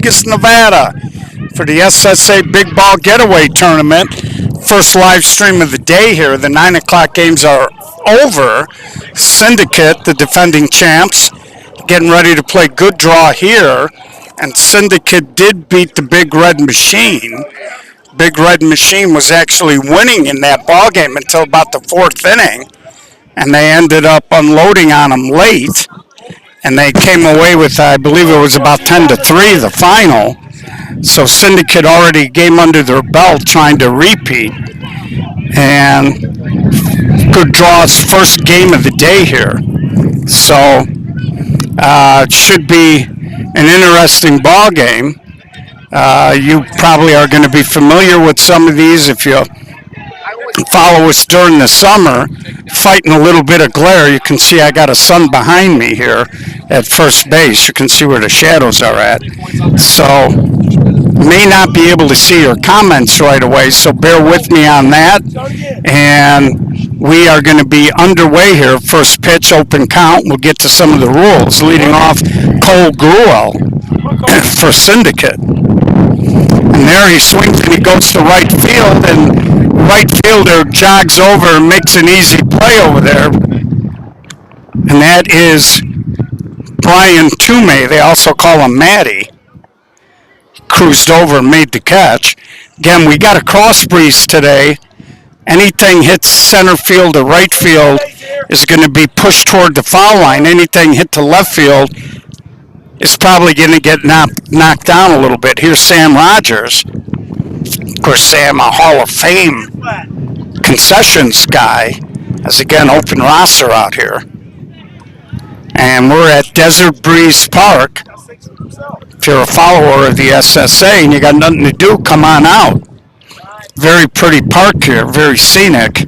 Vegas, Nevada for the SSA Big Ball Getaway Tournament. First live stream of the day here. The 9 o'clock games are over. Syndicate, the defending champs, getting ready to play good draw here. And Syndicate did beat the Big Red Machine. Big Red Machine was actually winning in that ball game until about the fourth inning. And they ended up unloading on them late. And they came away with, I believe it was about 10-3, the final. So Syndicate already game under their belt trying to repeat. And good draw's first game of the day here. So it should be an interesting ball game. You probably are going to be familiar with some of these if you follow us during the summer. Fighting a little bit of glare. You can see I got a sun behind me here at first base. You can see where the shadows are at. So may not be able to see your comments right away, so bear with me on that. And we are going to be underway here. First pitch, open count. We'll get to some of the rules. Leading off, Cole Gruel for Syndicate. And there he swings and he goes to right field, and right fielder jogs over and makes an easy play over there. And that is Brian Toomey. They also call him Matty. Cruised over and made the catch. Again, we got a cross breeze today. Anything hits center field or right field is going to be pushed toward the foul line. Anything hit to left field is probably going to get knocked down a little bit. Here's Sam Rogers. Of course, Sam, a Hall of Fame concessions guy, has again open roster out here. And we're at Desert Breeze Park. If you're a follower of the SSA and you got nothing to do, come on out. Very pretty park here, very scenic.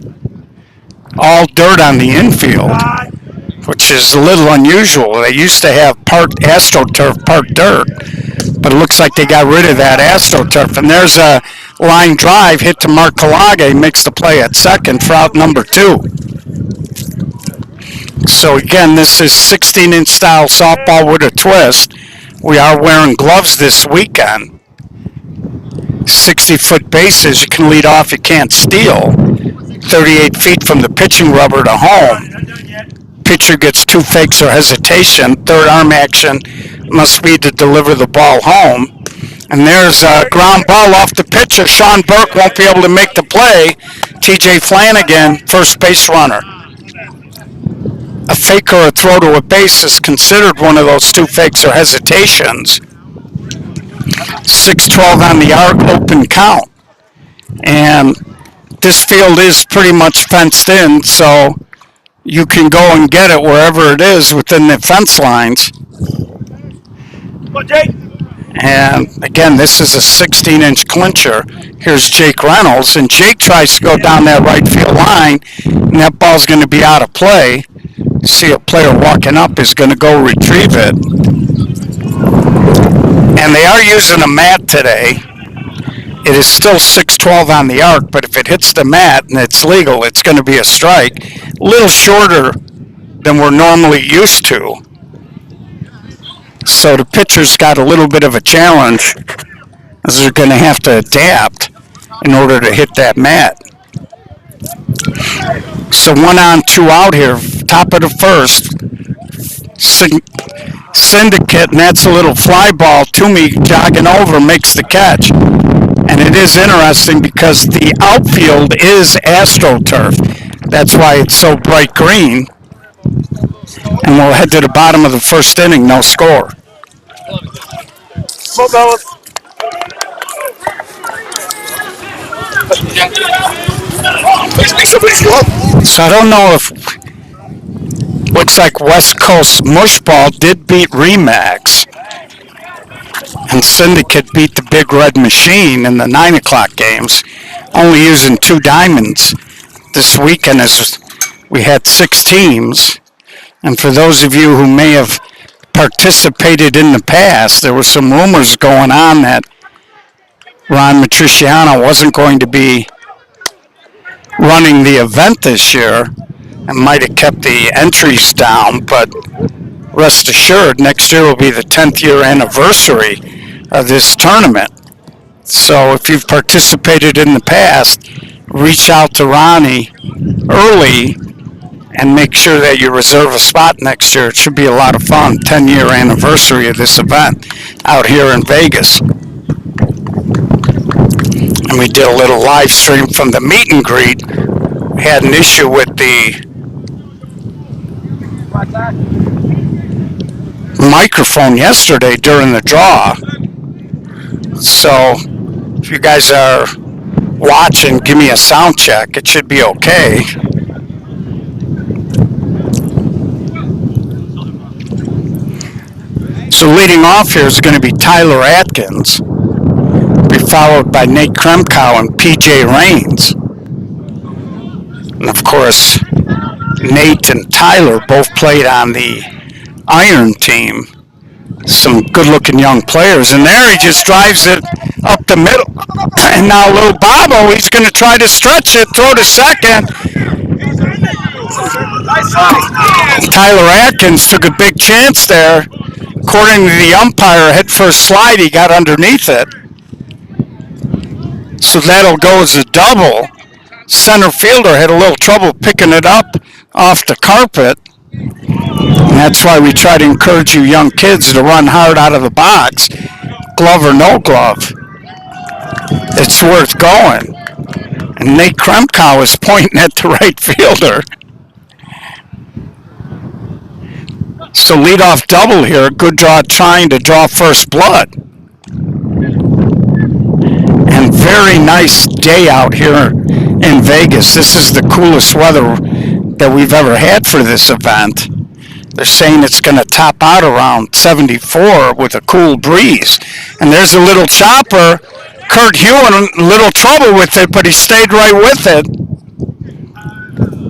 All dirt on the infield, which is a little unusual. They used to have part AstroTurf, part dirt, but it looks like they got rid of that AstroTurf. And there's a line drive hit to Mark Kalage, makes the play at second for out number 2. So again, this is 16-inch style softball with a twist. We are wearing gloves this weekend. 60-foot bases, you can lead off, you can't steal. 38 feet from the pitching rubber to home. Pitcher gets 2 fakes or hesitation. Third arm action must be to deliver the ball home. And there's a ground ball off the pitcher. Sean Burke won't be able to make the play. TJ Flanagan, first base runner. A fake or a throw to a base is considered one of those 2 fakes or hesitations. 6-12 on the arc, open count. And this field is pretty much fenced in, so you can go and get it wherever it is within the fence lines. And again, this is a 16-inch clincher. Here's Jake Reynolds, and Jake tries to go down that right field line, and that ball's going to be out of play. See a player walking up is going to go retrieve it. And they are using a mat today. It is still 6-12 on the arc, but if it hits the mat and it's legal, it's going to be a strike. A little shorter than we're normally used to. So the pitcher's got a little bit of a challenge, as they're going to have to adapt in order to hit that mat. So 1 on, 2 out here, top of the first. Syndicate, and that's a little fly ball. Toomey jogging over makes the catch. And it is interesting because the outfield is AstroTurf. That's why it's so bright green. And we'll head to the bottom of the first inning, no score. So I don't know if, looks like West Coast Mushball did beat Remax. And Syndicate beat the Big Red Machine in the 9 o'clock games, only using 2 diamonds. This weekend as we had 6 teams. And for those of you who may have participated in the past, there were some rumors going on that Ron Matriciano wasn't going to be running the event this year and might have kept the entries down, but rest assured, next year will be the 10th year anniversary of this tournament. So if you've participated in the past, reach out to Ronnie early and make sure that you reserve a spot next year. It should be a lot of fun. 10-year anniversary of this event out here in Vegas. And we did a little live stream from the meet and greet. We had an issue with the microphone yesterday during the draw. So if you guys are watching, give me a sound check. It should be okay. So leading off here is going to be Tyler Atkins, be followed by Nate Kremkow and PJ Raines. And of course, Nate and Tyler both played on the Iron team. Some good-looking young players. And there he just drives it up the middle. And now little Bobo, he's going to try to stretch it, throw to second. Tyler Atkins took a big chance there. According to the umpire, head first slide, he got underneath it. So that'll go as a double. Center fielder had a little trouble picking it up off the carpet. And that's why we try to encourage you young kids to run hard out of the box, glove or no glove. It's worth going. And Nate Kremkow is pointing at the right fielder. So leadoff double here. Good draw trying to draw first blood. And very nice day out here in Vegas. This is the coolest weather that we've ever had for this event. They're saying it's going to top out around 74 with a cool breeze. And there's a little chopper. Kurt Hewen, a little trouble with it, but he stayed right with it.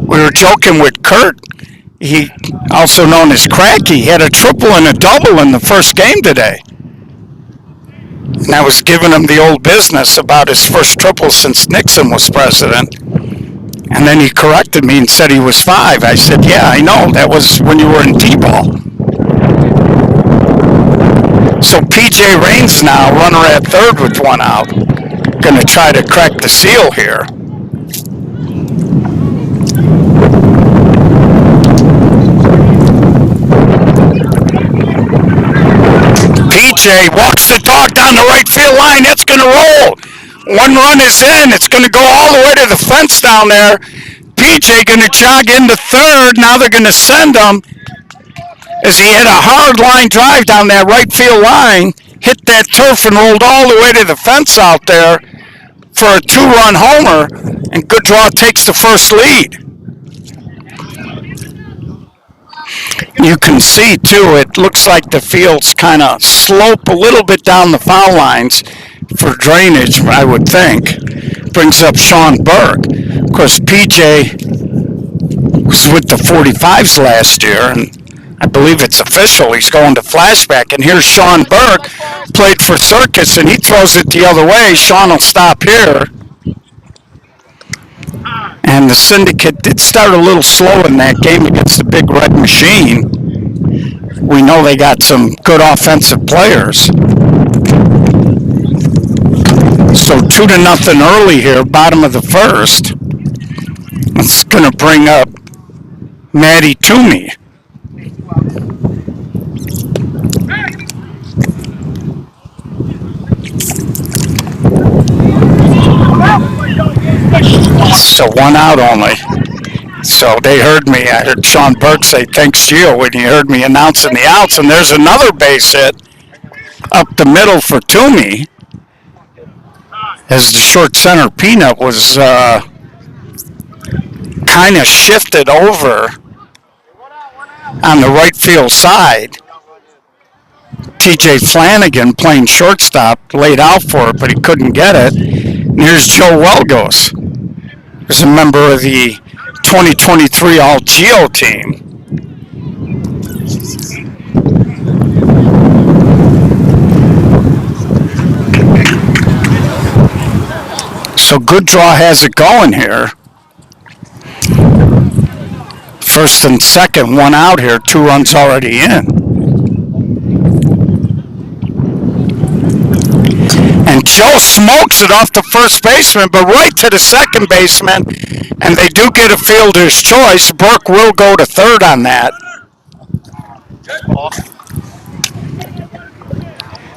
We were joking with Kurt. He, also known as Cracky, had a triple and a double in the first game today. And I was giving him the old business about his first triple since Nixon was president. And then he corrected me and said he was 5. I said, yeah, I know. That was when you were in T-ball. So PJ Raines now, runner at third with 1 out. Going to try to crack the seal here. PJ walks the dog down the right field line. It's going to roll. 1 run is in. It's going to go all the way to the fence down there. PJ going to jog into third. Now they're going to send him as he hit a hard line drive down that right field line, hit that turf and rolled all the way to the fence out there for a 2-run homer, and Good Draw takes the first lead. You can see, too, it looks like the fields kind of slope a little bit down the foul lines for drainage, I would think. Brings up Sean Burke. Of course, PJ was with the 45s last year, and I believe it's official. He's going to flashback, and here's Sean Burke, played for Circus, and he throws it the other way. Sean will stop here. And the Syndicate did start a little slow in that game against the Big Red Machine. We know they got some good offensive players. So 2-0 early here, bottom of the first. It's going to bring up Matty Toomey. So 1 out only. So they heard me. I heard Sean Burke say, thanks, Gio, when he heard me announcing the outs. And there's another base hit up the middle for Toomey, as the short center Peanut was kind of shifted over on the right field side. TJ Flanagan, playing shortstop, laid out for it, but he couldn't get it. And here's Joe Welgos, who's a member of the 2023 All-Geo team. So Good Draw has it going here. First and second, 1 out here, 2 runs already in. Joe smokes it off the first baseman, but right to the second baseman, and they do get a fielder's choice. Burke will go to third on that.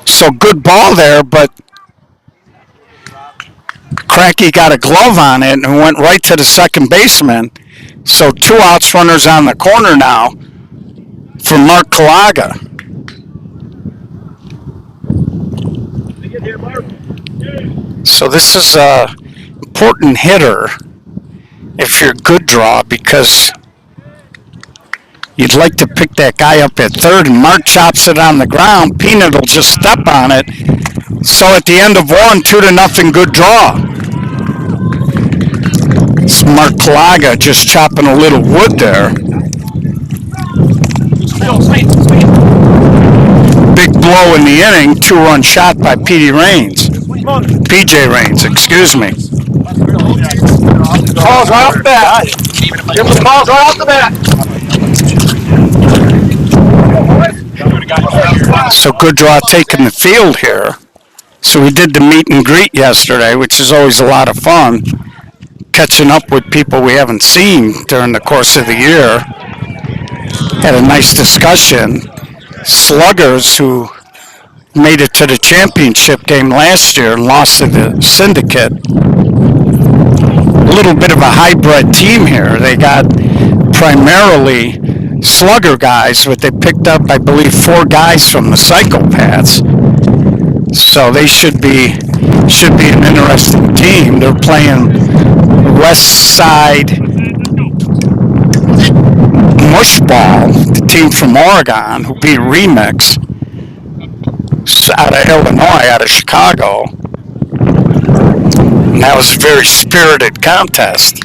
So good ball there, but Cracky got a glove on it and went right to the second baseman. So 2 outs, runners on the corner now for Mark Kalaga. So this is a important hitter if you're a good draw, because you'd like to pick that guy up at third, and Mark chops it on the ground. Peanut will just step on it. So at the end of 1, 2-0, good draw. It's Mark Kalaga just chopping a little wood there. Big blow in the inning, 2-run shot by PJ Raines, excuse me. Balls right off the bat. Give him the balls right off the bat. So good draw taking the field here. So we did the meet and greet yesterday, which is always a lot of fun. Catching up with people we haven't seen during the course of the year. Had a nice discussion. Sluggers who made it to the championship game last year and lost to the Syndicate. A little bit of a hybrid team here. They got primarily slugger guys, but they picked up, I believe, 4 guys from the Psychopaths. So they should be an interesting team. They're playing West Side Mushball, the team from Oregon, who beat Remix out of Illinois, out of Chicago. And that was a very spirited contest.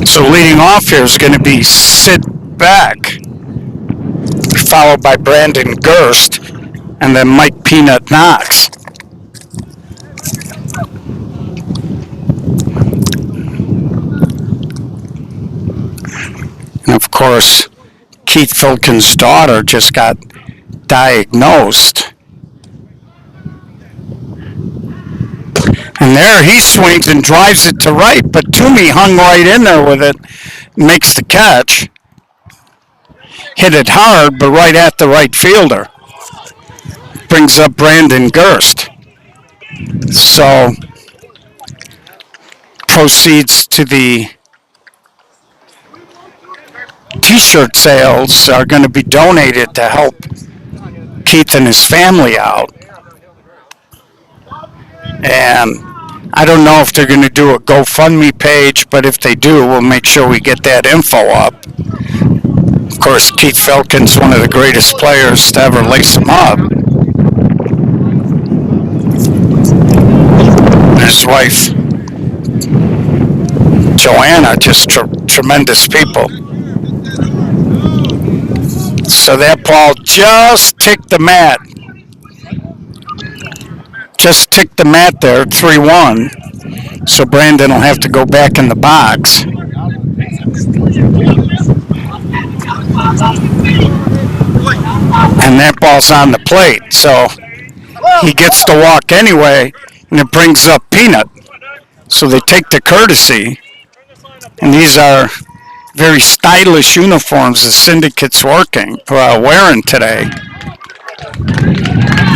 So leading off here is going to be Sid Beck, followed by Brandon Gerst, and then Mike Peanut Knox. And of course, Keith Filkin's daughter just got diagnosed. And there he swings and drives it to right, but Toomey hung right in there with it, makes the catch. Hit it hard, but right at the right fielder. Brings up Brandon Gerst. So proceeds to the T-shirt sales are going to be donated to help Keith and his family out. And I don't know if they're going to do a GoFundMe page, but if they do, we'll make sure we get that info up. Of course, Keith Filkin's one of the greatest players to ever lace him up. And his wife, Joanna, just tremendous people. So that ball just ticked the mat. Just ticked the mat there, 3-1. So Brandon will have to go back in the box. And that ball's on the plate. So he gets to walk anyway, and it brings up Peanut. So they take the courtesy. And these are very stylish uniforms the Syndicate's wearing today.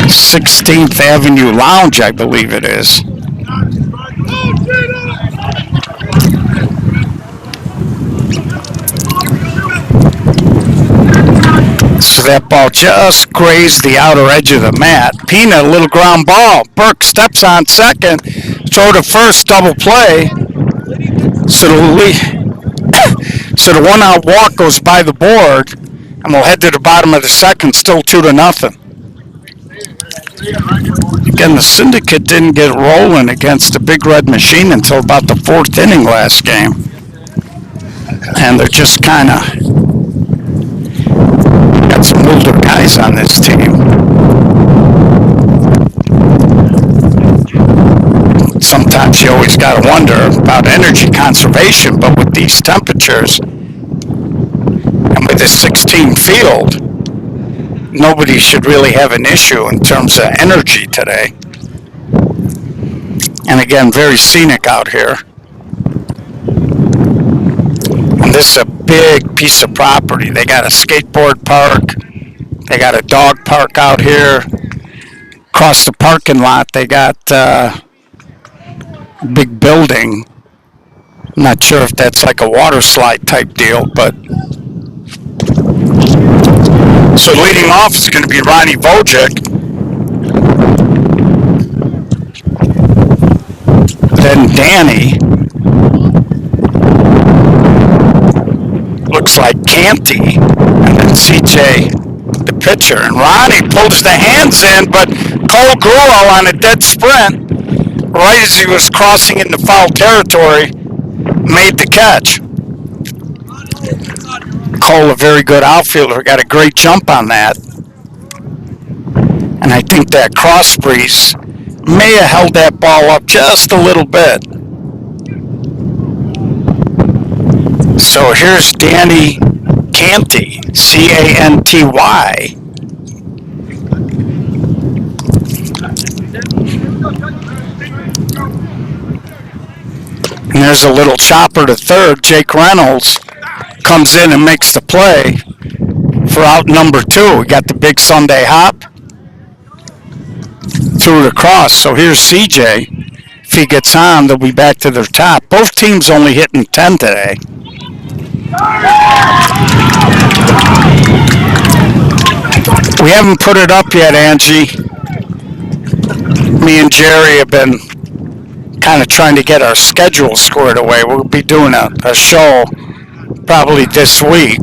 16th Avenue Lounge, I believe it is. So that ball just grazed the outer edge of the mat. Peanut, a little ground ball. Burke steps on second. Throw to first, double play. So the one-out walk goes by the board, and we'll head to the bottom of the second, still 2-0. Again, the Syndicate didn't get rolling against the Big Red Machine until about the 4th inning last game. And they're just kind of got some older guys on this team. Sometimes sometimes you always got to wonder about energy conservation, but with these temperatures and with this 16 field, nobody should really have an issue in terms of energy today. And again, very scenic out here. And this is a big piece of property. They got a skateboard park. They got a dog park out here. Across the parking lot, they got a big building. I'm not sure if that's like a water slide type deal, but so leading off is going to be Ronnie Vojic. Then Danny. Looks like Canty. And then CJ, the pitcher. And Ronnie pulls the hands in, but Cole Gruel on a dead sprint, right as he was crossing into foul territory, made the catch. Cole, a very good outfielder, got a great jump on that. And I think that cross breeze may have held that ball up just a little bit. So here's Danny Canty, C-A-N-T-Y. And there's a little chopper to third. Jake Reynolds comes in and makes the play for out number 2. We got the big Sunday hop. Threw it across. So here's CJ. If he gets on, they'll be back to their top. Both teams only hitting 10 today. We haven't put it up yet, Angie. Me and Jerry have been kind of trying to get our schedule squared away. We'll be doing a show probably this week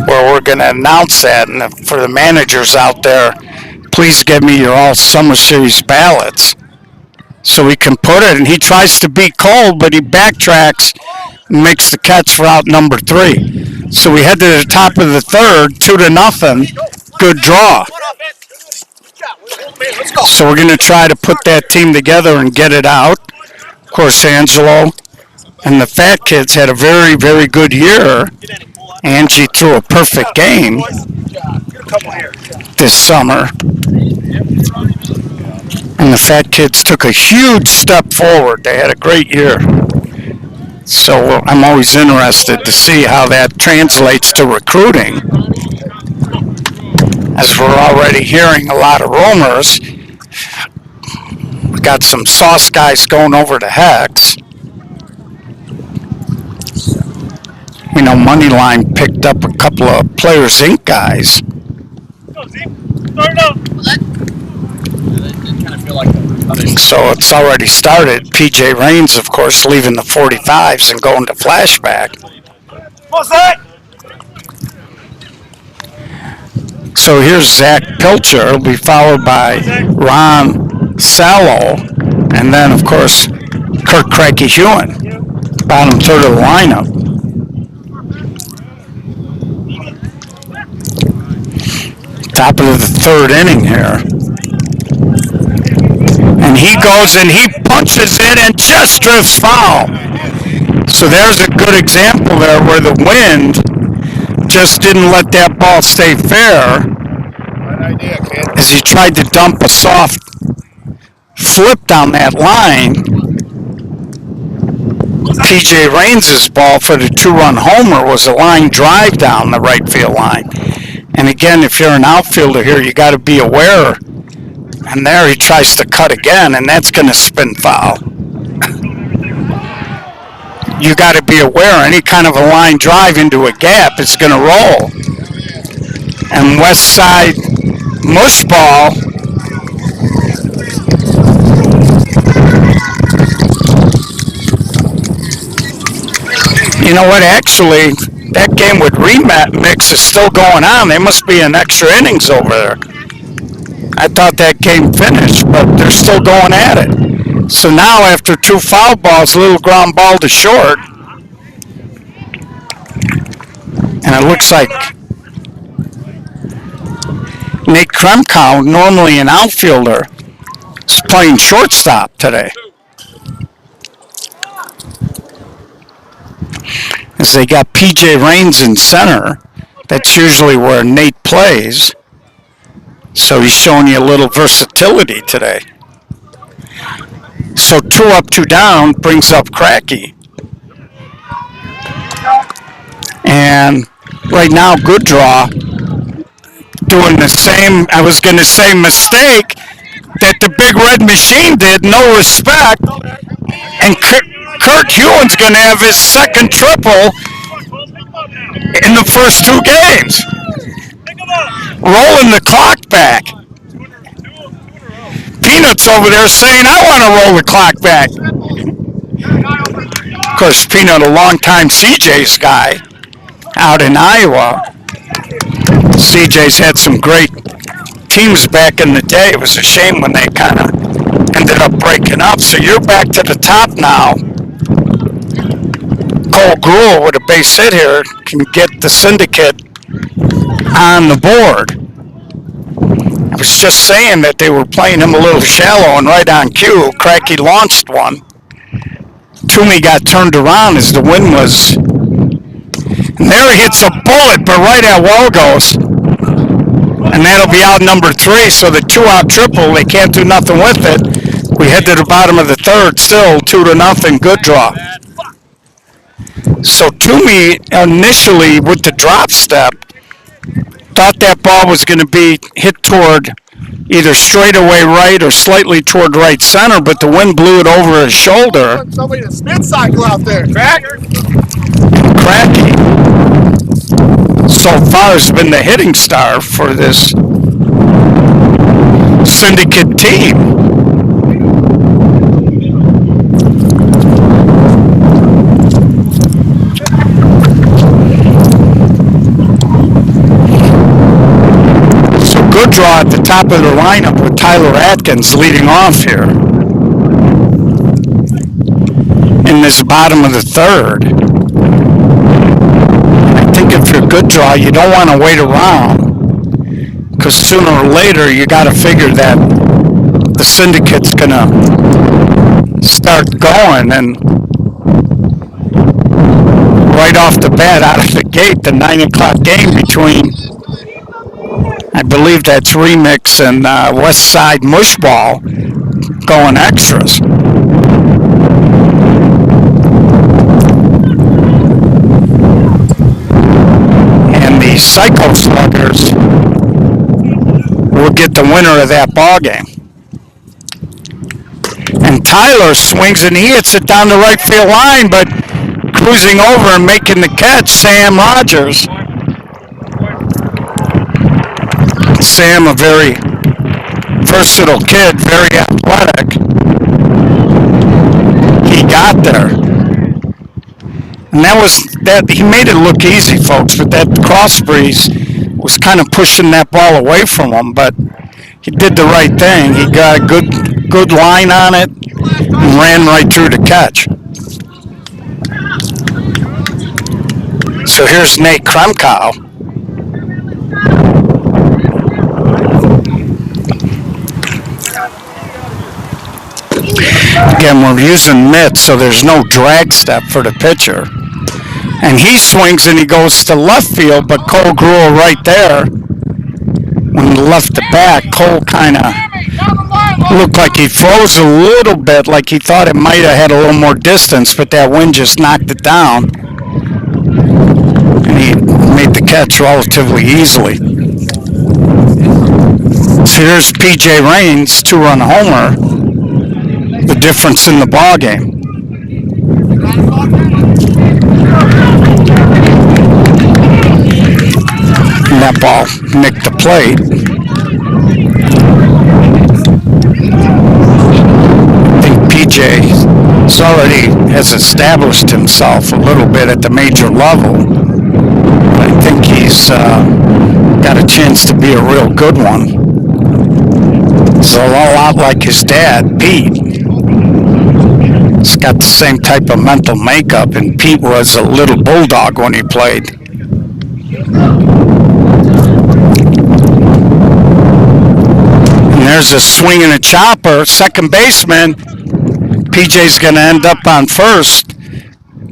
where we're going to announce that. And for the managers out there, please give me your all summer series ballots so we can put it. And he tries to beat Cole, but he backtracks and makes the catch for out number 3. So we head to the top of the third, 2-0. Good draw. So we're going to try to put that team together and get it out. Of course, Angelo and the Fat Kids had a very, very good year. Angie threw a perfect game this summer. And the Fat Kids took a huge step forward. They had a great year. So I'm always interested to see how that translates to recruiting. As we're already hearing a lot of rumors. We got some sauce guys going over to Hex. You know, Moneyline picked up a couple of Players Inc. guys. So it's already started. PJ Raines, of course, leaving the 45s and going to flashback. So here's Zach Pilcher. It'll be followed by Ron Sallow. And then, of course, Kirk Cracky-Hewen, bottom third of the lineup. Top of the third inning here. And he goes and he punches it and just drifts foul. So there's a good example there where the wind just didn't let that ball stay fair as he tried to dump a soft flip down that line. PJ Raines' ball for the 2-run homer was a line drive down the right field line. And again, if you're an outfielder here, you got to be aware. And there he tries to cut again, and that's going to spin foul. You got to be aware any kind of a line drive into a gap is going to roll. And West Side mush ball. You know what? Actually, that game with remix is still going on. They must be in extra innings over there. I thought that game finished, but they're still going at it. So now after 2 foul balls, a little ground ball to short. And it looks like Nate Kremkow, normally an outfielder, is playing shortstop today. As they got PJ Raines in center. That's usually where Nate plays. So he's showing you a little versatility today. So 2 up, 2 down brings up Cracky. And right now, Good Draw doing the same, I was going to say, mistake that the Big Red Machine did, no respect. And Kurt Hewen's going to have his second triple in the first 2 games. Rolling the clock back. Peanut's over there saying, I want to roll the clock back. Of course, Peanut, a longtime CJ's guy out in Iowa. CJ's had some great teams back in the day. It was a shame when they kind of ended up breaking up. So you're back to the top now. Cole Gruel with a base hit here can get the Syndicate on the board. I was just saying that they were playing him a little shallow, and right on cue, Cracky launched one. Toomey got turned around as the wind was, and there he hits a bullet, but right at Walgos. And that'll be out number 3, so the 2-out triple, they can't do nothing with it. We head to the bottom of the third, still 2-0, Good Draw. So Toomey initially with the drop step thought that ball was going to be hit toward either straightaway right or slightly toward right center, but the wind blew it over his shoulder. Somebody to spin cycle out there, Cracker. Cracky so far has been the hitting star for this Syndicate team. Good Draw at the top of the lineup with Tyler Atkins leading off here in this bottom of the third. I think if you're Good Draw, you don't want to wait around, because sooner or later you got to figure that the Syndicate's going to start going, and right off the bat, out of the gate, the 9 o'clock game between, I believe that's Remix and West Side Mushball going extras. And the Psycho Sluggers will get the winner of that ball game. And Tyler swings and he hits it down the right field line, but cruising over and making the catch, Sam Rogers. Sam, a very versatile kid, very athletic. He got there. And he made it look easy, folks, but that cross breeze was kind of pushing that ball away from him, but he did the right thing. He got a good line on it and ran right through the catch. So here's Nate Kremkow. Again, we're using mitts, so there's no drag step for the pitcher. And he swings and he goes to left field, but Cole Gruel right there. When he left the bat, Cole kind of looked like he froze a little bit, like he thought it might have had a little more distance, but that wind just knocked it down. And he made the catch relatively easily. So here's PJ Raines, 2-run homer. The difference in the ball game. And that ball nicked the plate. I think PJ has established himself a little bit at the major level. I think he's got a chance to be a real good one. He's a lot like his dad, Pete. He's got the same type of mental makeup, and Pete was a little bulldog when he played. And there's a swing and a chopper. Second baseman, PJ's going to end up on first.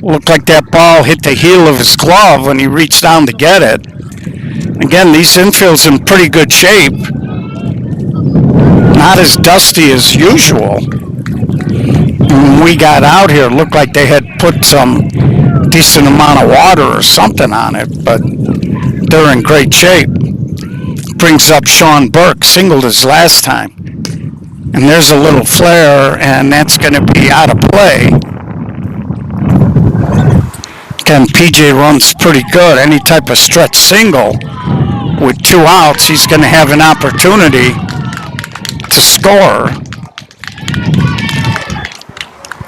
Looked like that ball hit the heel of his glove when he reached down to get it. Again, these infields in pretty good shape. Not as dusty as usual. When we got out here, it looked like they had put some decent amount of water or something on it, but they're in great shape. Brings up Sean Burke, singled his last time. And there's a little flare, and that's going to be out of play. Again, PJ runs pretty good. Any type of stretch single with 2 outs, he's going to have an opportunity to score.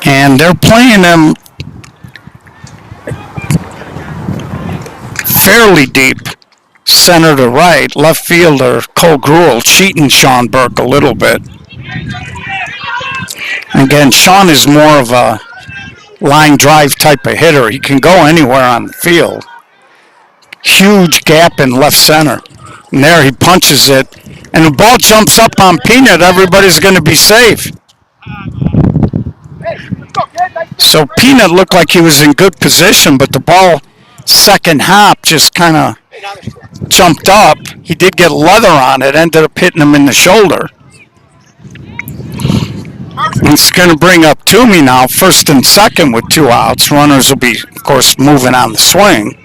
And they're playing him fairly deep, center to right. Left fielder Cole Gruel cheating Sean Burke a little bit. Again, Sean is more of a line drive type of hitter. He can go anywhere on the field. Huge gap in left center. And there he punches it. And the ball jumps up on Peanut. Everybody's going to be safe. So Peanut looked like he was in good position, but the ball second hop just kind of jumped up. He did get leather on it, ended up hitting him in the shoulder. It's going to bring up Toomey now, first and second with 2 outs. Runners will be, of course, moving on the swing.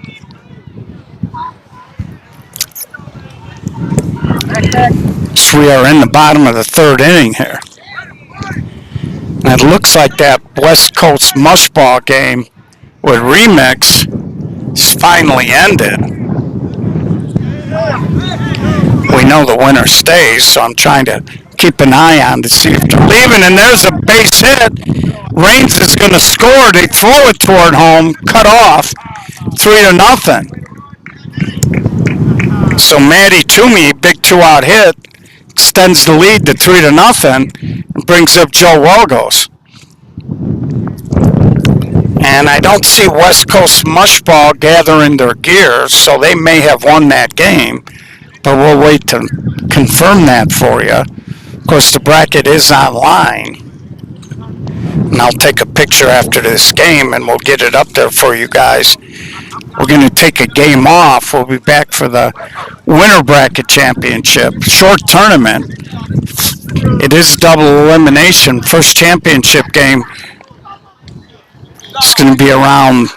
So we are in the bottom of the 3rd inning here. And it looks like that West Coast mushball game with Remix is finally ended. We know the winner stays, so I'm trying to keep an eye on to see if they're leaving. And there's a base hit. Raines is going to score. They throw it toward home, cut off, 3-0. So Matty Toomey, big 2-out hit, extends the lead to 3-0 and brings up Joe Wogos. And I don't see West Coast Mushball gathering their gears, so they may have won that game. But we'll wait to confirm that for you. Of course, the bracket is online. And I'll take a picture after this game, and we'll get it up there for you guys. We're going to take a game off. We'll be back for the Winter Bracket Championship. Short tournament. It is double elimination. First championship game is going to be around.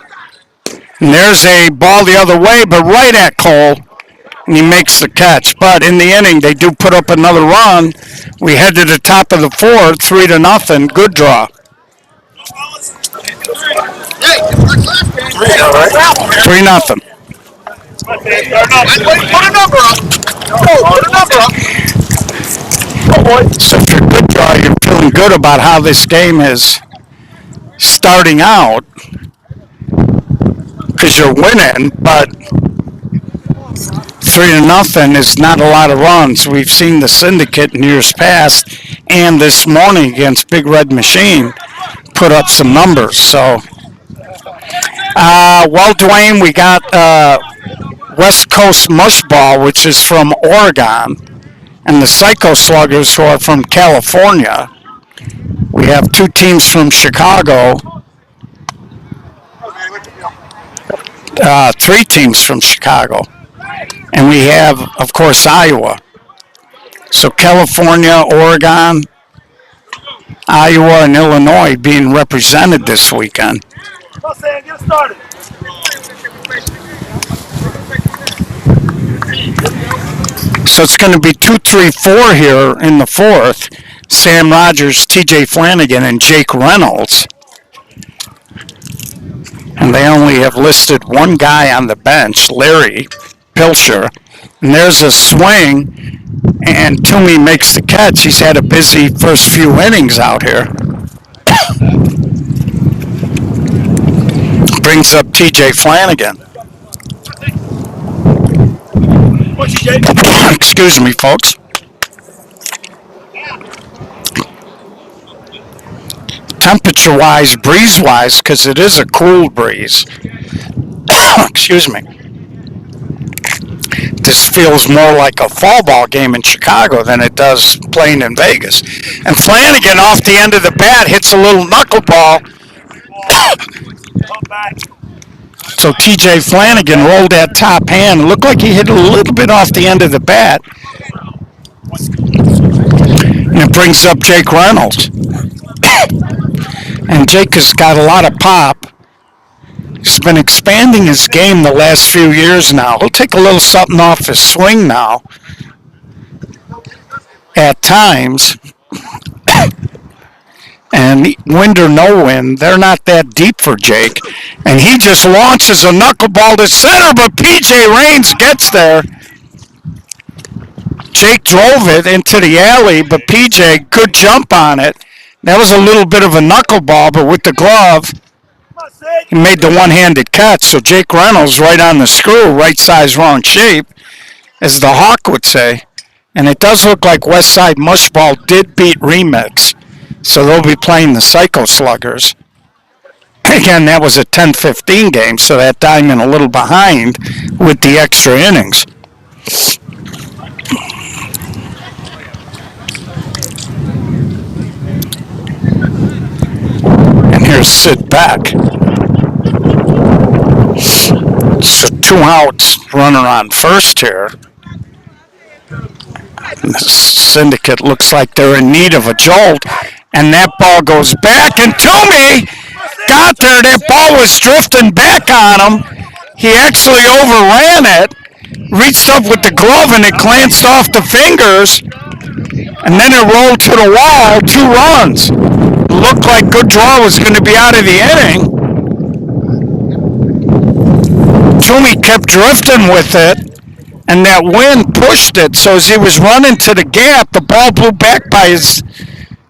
And there's a ball the other way, but right at Cole. And he makes the catch. But in the inning, they do put up another run. We head to the top of the 4th, 3-0. Good draw. 3-0. Put a number up. Put a number up. So if you're a good draw, you're feeling good about how this game is starting out because you're winning, but 3-0 is not a lot of runs. We've seen the Syndicate in years past and this morning against Big Red Machine put up some numbers. So, well, Dwayne, we got West Coast Mushball, which is from Oregon, and the Psycho Sluggers, who are from California. We have 2 teams from Chicago, 3 teams from Chicago, and we have, of course, Iowa. So California, Oregon, Iowa, and Illinois being represented this weekend. Get started. So it's going to be 2-3-4 here in the 4th. Sam Rogers, TJ Flanagan, and Jake Reynolds. And they only have listed one guy on the bench, Larry Pilcher. And there's a swing, and Toomey makes the catch. He's had a busy first few innings out here. Brings up TJ Flanagan. Excuse me, folks. Temperature-wise, breeze-wise, because it is a cool breeze. Excuse me. this feels more like a fall ball game in Chicago than it does playing in Vegas. And Flanagan off the end of the bat hits a little knuckleball. So TJ Flanagan rolled that top hand. It looked like he hit a little bit off the end of the bat. And it brings up Jake Reynolds. And Jake has got a lot of pop. He's been expanding his game the last few years now. He'll take a little something off his swing now at times. And wind or no wind, they're not that deep for Jake. And he just launches a knuckleball to center, but PJ Raines gets there. Jake drove it into the alley, but PJ, good jump on it. That was a little bit of a knuckleball, but with the glove, he made the one-handed catch. So Jake Reynolds right on the screw, right size, wrong shape, as the Hawk would say. And it does look like Westside Mushball did beat Remix. So they'll be playing the Psycho Sluggers. Again, that was a 10-15 game, so that diamond a little behind with the extra innings. And here's Sid Beck. So 2 outs, runner on first here. And the Syndicate looks like they're in need of a jolt. And that ball goes back, and Toomey got there. That ball was drifting back on him. He actually overran it, reached up with the glove, and it glanced off the fingers. And then it rolled to the wall, 2 runs. Looked like good draw was going to be out of the inning. Toomey kept drifting with it, and that wind pushed it. So as he was running to the gap, the ball blew back by his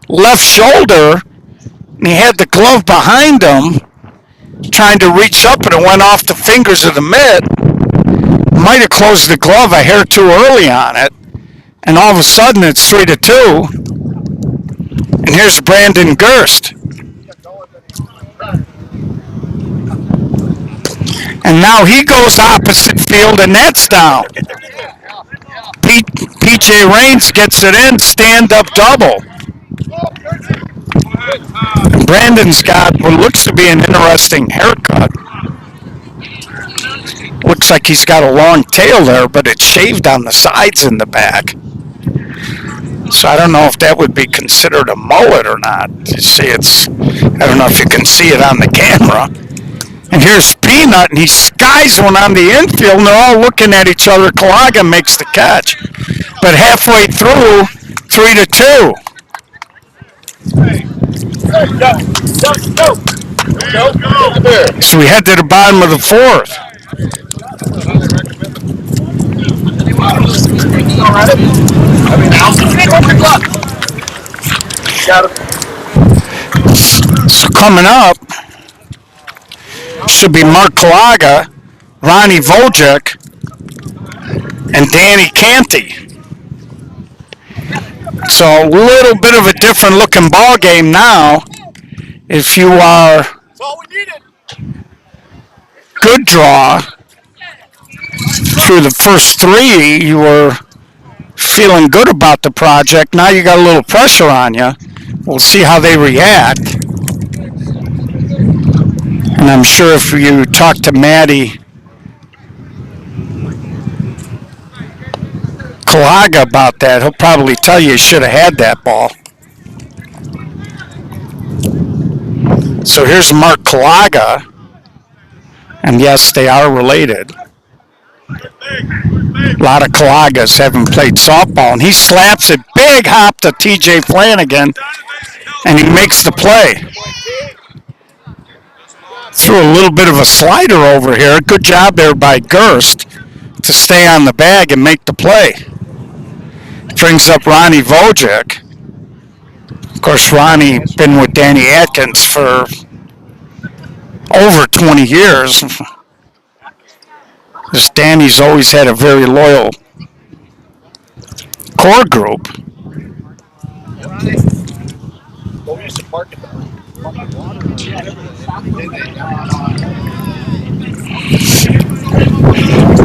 left shoulder, and he had the glove behind him, trying to reach up, and it went off the fingers of the mitt. Might have closed the glove a hair too early on it, and all of a sudden it's 3-2. And here's Brandon Gerst. And now he goes opposite field, and that's down. PJ Raines gets it in, stand-up double. Brandon's got what looks to be an interesting haircut. Looks like he's got a long tail there, but it's shaved on the sides and the back. So I don't know if that would be considered a mullet or not. You see, I don't know if you can see it on the camera. And here's Peanut, and he skies one on the infield, and they're all looking at each other. Kalaga makes the catch. But halfway through, 3-2. So we head to the bottom of the 4th. So coming up should be Mark Kalaga, Ronnie Vojic, and Danny Canty. So a little bit of a different looking ball game now. If you are good draw through the first 3, you were feeling good about the project. Now you got a little pressure on you. We'll see how they react. And I'm sure if you talk to Maddie Kalaga about that, he'll probably tell you should have had that ball. So here's Mark Kalaga, and yes, they are related. A lot of Kalagas haven't played softball, and he slaps it, big hop to TJ Flanagan, and he makes the play. Threw a little bit of a slider over here. Good job there by Gerst to stay on the bag and make the play. Brings up Ronnie Vojic. Of course, Ronnie been with Danny Atkins for over 20 years. This Danny's always had a very loyal core group.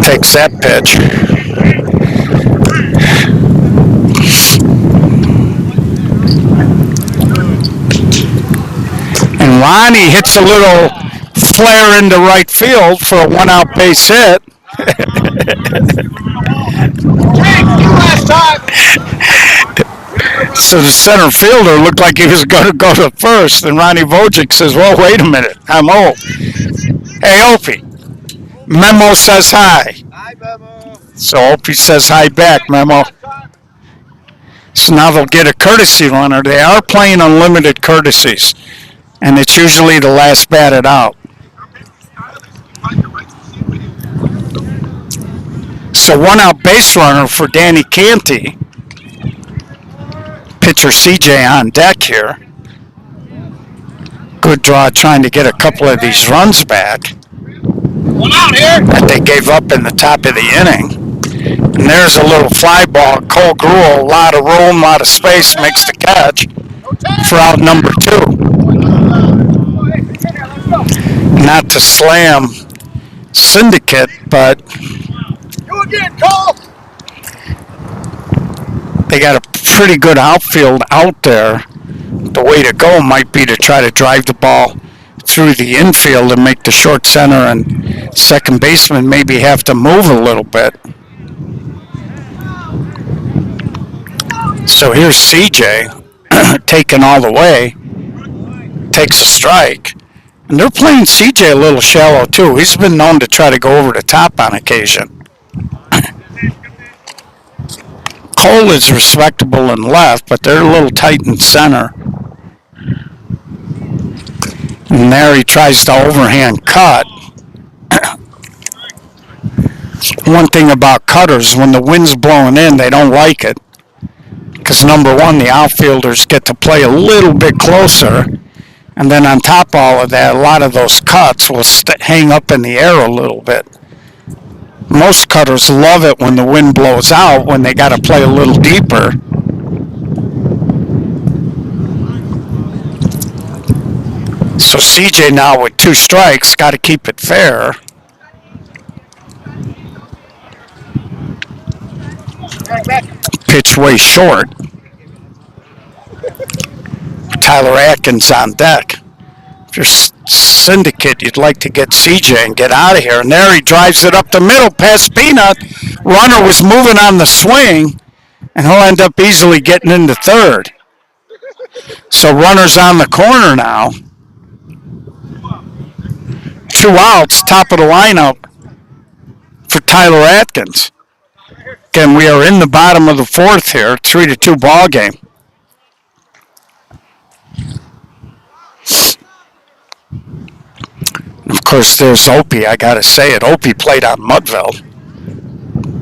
Takes that pitch. Ronnie hits a little flare into right field for a one-out base hit. Last time. So the center fielder looked like he was going to go to first, and Ronnie Vojic says, "Well, wait a minute, I'm old." Hey, Opie, Memo says hi. Hi, Memo. So Opie says hi back, Memo. So now they'll get a courtesy runner. They are playing unlimited courtesies, and it's usually the last batted out. So one out base runner for Danny Canty. Pitcher CJ on deck here. Good draw trying to get a couple of these runs back One out here. that they gave up in the top of the inning. And there's a little fly ball. Cole Gruel, a lot of room, a lot of space, makes the catch for out number 2. Not to slam Syndicate, but You again, Cole. they got a pretty good outfield out there. The way to go might be to try to drive the ball through the infield and make the short center and second baseman maybe have to move a little bit. So here's CJ taking all the way, takes a strike. And they're playing CJ a little shallow too. He's been known to try to go over the top on occasion. Cole is respectable in left, but they're a little tight in center. And there he tries to overhand cut. One thing about cutters, when the wind's blowing in, they don't like it. Because number one, the outfielders get to play a little bit closer. And then on top of all of that, a lot of those cuts will hang up in the air a little bit. Most cutters love it when the wind blows out, when they got to play a little deeper. So CJ now with 2 strikes, got to keep it fair. Pitch way short. Tyler Atkins on deck. If you're Syndicate, you'd like to get CJ and get out of here. And there he drives it up the middle past Peanut. Runner was moving on the swing, and he'll end up easily getting into third. So runner's on the corner now. 2 outs, top of the lineup for Tyler Atkins. Again, we are in the bottom of the 4th here, 3-2 ball game. Of course, there's Opie. I got to say it. Opie played on Mudville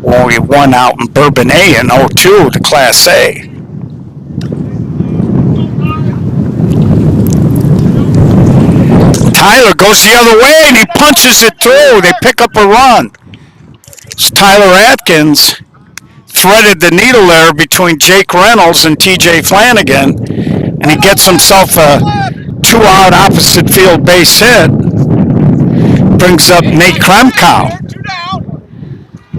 when we won out in Bourbonnais in 02, the Class A. Tyler goes the other way, and he punches it through. They pick up a run. So Tyler Atkins threaded the needle there between Jake Reynolds and TJ Flanagan, and he gets himself a 2-out opposite field base hit. Brings up Nate Kremkow.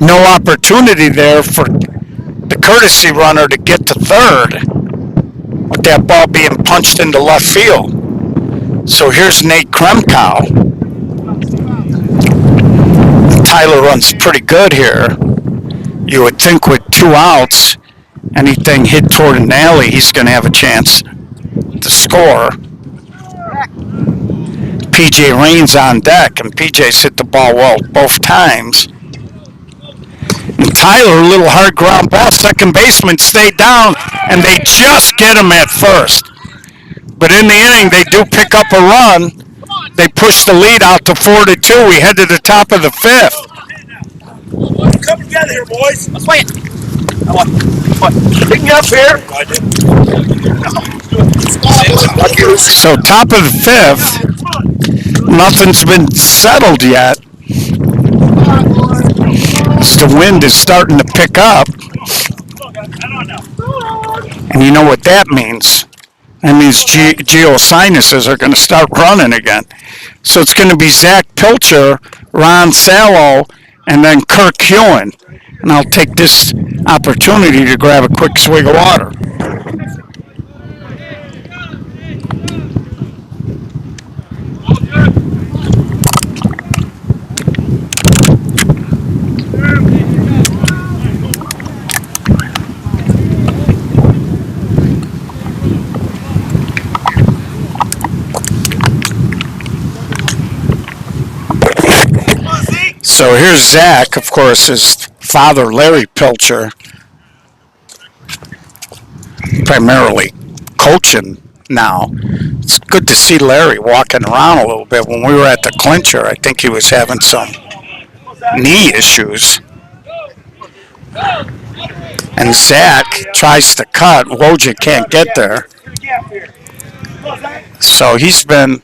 No opportunity there for the courtesy runner to get to third with that ball being punched into left field. So here's Nate Kremkow. Tyler runs pretty good here. You would think with 2 outs, anything hit toward an alley, he's going to have a chance to score. PJ Rain's on deck, and PJ's hit the ball well both times. And Tyler, a little hard ground ball. Second baseman stayed down, and they just get him at first. But in the inning, they do pick up a run. They push the lead out to 4-2. We head to the top of the 5th. Come together here, boys. Let's play it. Pick me up here. So top of the 5th. Nothing's been settled yet. As the wind is starting to pick up. And you know what that means. That means geosinuses are going to start running again. So it's going to be Zach Pilcher, Ron Sallow, and then Kirk Hewen. And I'll take this opportunity to grab a quick swig of water. So here's Zach, of course, his father, Larry Pilcher, primarily coaching now. It's good to see Larry walking around a little bit. When we were at the clincher, I think he was having some knee issues. And Zach tries to cut. Wojcik can't get there. So he's been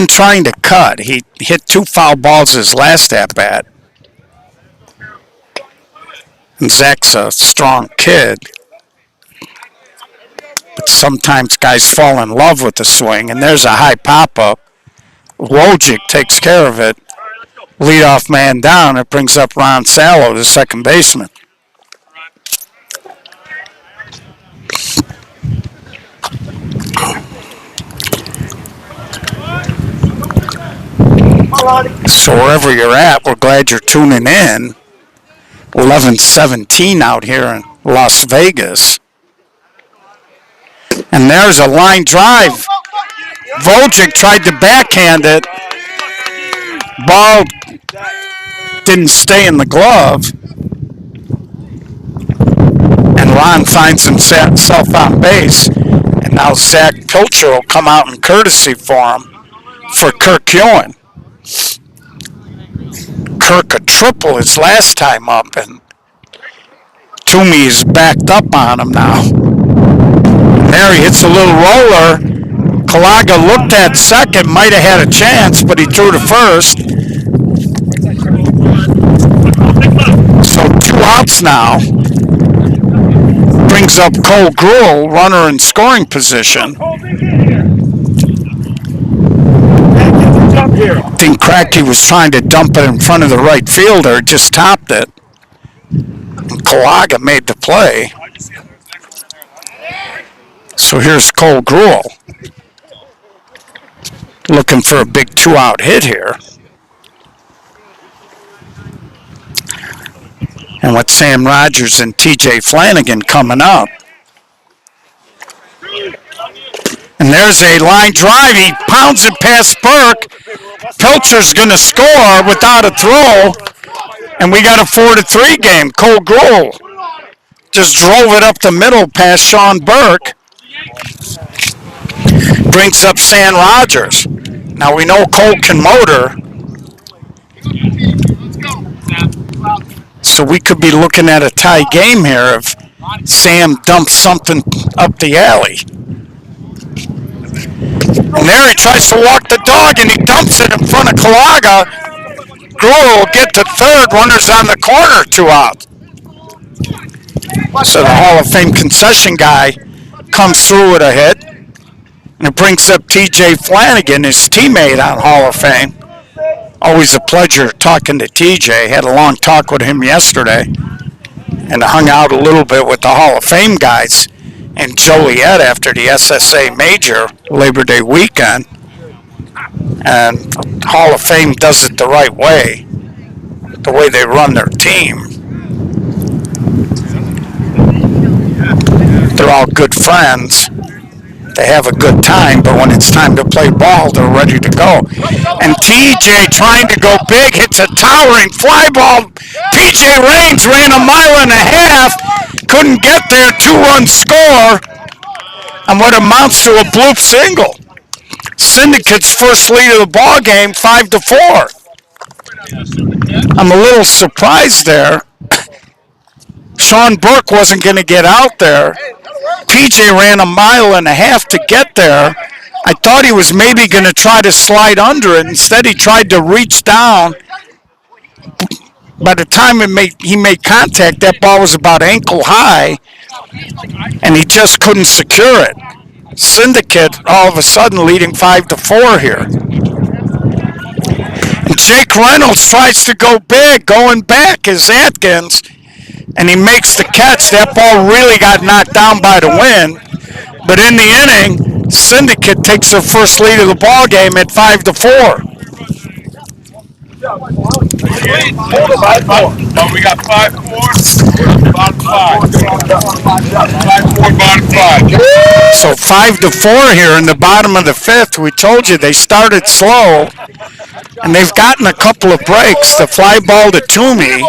trying to cut. He hit 2 foul balls his last at bat. And Zach's a strong kid. But sometimes guys fall in love with the swing, and there's a high pop-up. Wojcik takes care of it. Leadoff man down. It brings up Ron Sallow, the second baseman. So wherever you're at, we're glad you're tuning in. 11:17 out here in Las Vegas. And there's a line drive. Wojcik tried to backhand it. Ball didn't stay in the glove. And Ron finds himself on base. And now Zach Pilcher will come out in courtesy for him for Kirk Ewan. Kirk a triple his last time up, and Toomey is backed up on him now. There he hits a little roller. Kalaga looked at second, might have had a chance, but he threw to first. So 2 outs now. Brings up Cole Gruel, runner in scoring position. I think Cracky was trying to dump it in front of the right fielder, just topped it. And Kalaga made the play. So here's Cole Gruel. Looking for a big 2-out hit here. And with Sam Rogers and TJ Flanagan coming up. And there's a line drive. He pounds it past Burke. Pilcher's going to score without a throw. And we got a 4-3 game. Cole Gruel just drove it up the middle past Sean Burke. Brings up Sam Rogers. Now we know Cole can motor. So we could be looking at a tie game here if Sam dumps something up the alley. And there he tries to walk the dog, and he dumps it in front of Kalaga. Gruel will get to third. Runners on the corner, 2 out. So the Hall of Fame concession guy comes through with a hit. And it brings up TJ Flanagan, his teammate on Hall of Fame. Always a pleasure talking to TJ. Had a long talk with him yesterday. And hung out a little bit with the Hall of Fame guys in Joliet after the SSA Major Labor Day weekend. And Hall of Fame does it the right way, the way they run their team. They're all good friends. They have a good time, but when it's time to play ball, they're ready to go. And TJ trying to go big, hits a towering fly ball. PJ Raines ran 1.5 miles, couldn't get there, 2-run score, and what amounts to a bloop single. Syndicate's first lead of the ball game, 5-4. I'm a little surprised there. Sean Burke wasn't going to get out there. PJ ran 1.5 miles to get there. I thought he was maybe going to try to slide under it. Instead, he tried to reach down. By the time he made contact, that ball was about ankle high, and he just couldn't secure it. Syndicate all of a sudden leading 5-4 here. And Jake Reynolds tries to go big, going back is Atkins, and he makes the catch. That ball really got knocked down by the wind. But in the inning, Syndicate takes their first lead of the ball game at 5-4. We got 5-4, bottom 5. 5-4, bottom 5. So 5-4 here in the bottom of the 5th. We told you they started slow. And they've gotten a couple of breaks. The fly ball to Toomey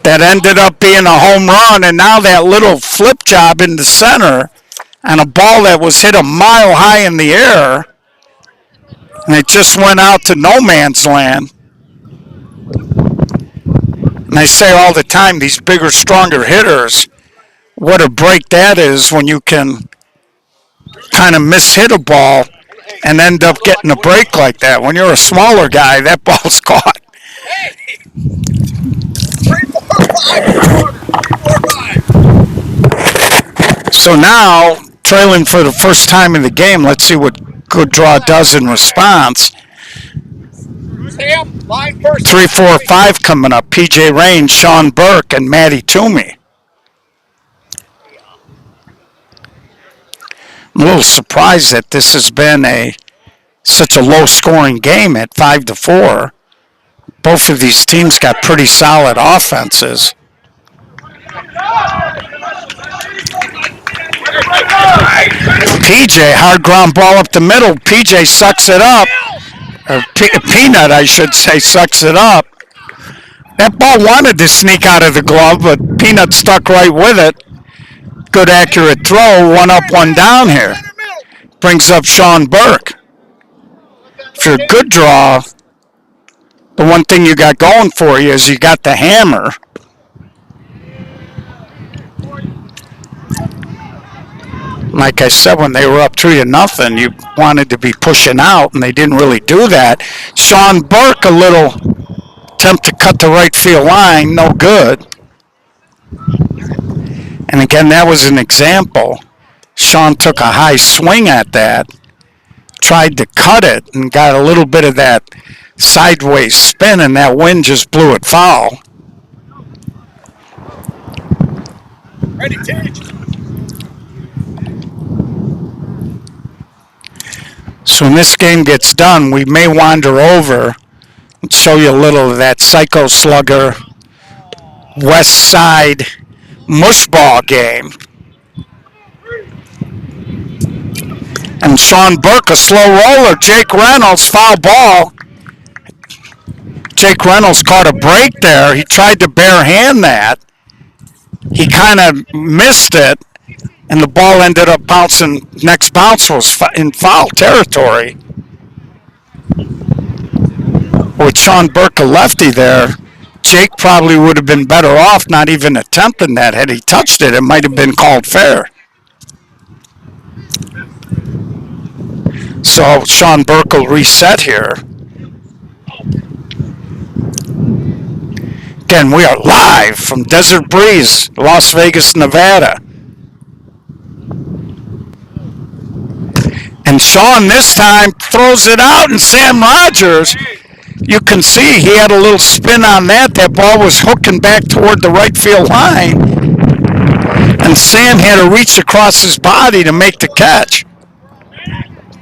that ended up being a home run, and now that little flip job in the center and a ball that was hit a mile high in the air, and it just went out to no man's land. And I say all the time, these bigger, stronger hitters, what a break that is when you can kind of mishit a ball and end up getting a break like that. When you're a smaller guy, that ball's caught. Hey! 3, 4, 5. So now, trailing for the first time in the game, let's see what Good Draw does in response. Sam, line first. 3, 4, 5 coming up. PJ Rain, Sean Burke, and Matty Toomey. I'm a little surprised that this has been such a low-scoring game at 5-4. Both of these teams got pretty solid offenses. PJ, hard ground ball up the middle. PJ sucks it up. Or Peanut, I should say, sucks it up. That ball wanted to sneak out of the glove, but Peanut stuck right with it. Good accurate throw, one up, one down here. Brings up Sean Burke. For a Good Draw, the one thing you got going for you is you got the hammer. Like I said, when they were up 3-0, you wanted to be pushing out, and they didn't really do that. Sean Burke, a little attempt to cut the right field line, no good. And again, that was an example. Sean took a high swing at that, tried to cut it, and got a little bit of that sideways spin, and that wind just blew it foul. Ready, Tage. So when this game gets done, we may wander over and show you a little of that Psycho Slugger West Side mushball game. And Sean Burke, a slow roller. Jake Reynolds, foul ball. Jake Reynolds caught a break there. He tried to bare hand that. He kind of missed it, and the ball ended up bouncing. Next bounce was in foul territory. With Sean Burke, a lefty there, Jake probably would have been better off not even attempting that. Had he touched it, it might have been called fair. So Sean Burke will reset here. Again, we are live from Desert Breeze, Las Vegas, Nevada. And Sean this time throws it out, and Sam Rogers, you can see he had a little spin on that. That ball was hooking back toward the right field line. And Sam had to reach across his body to make the catch.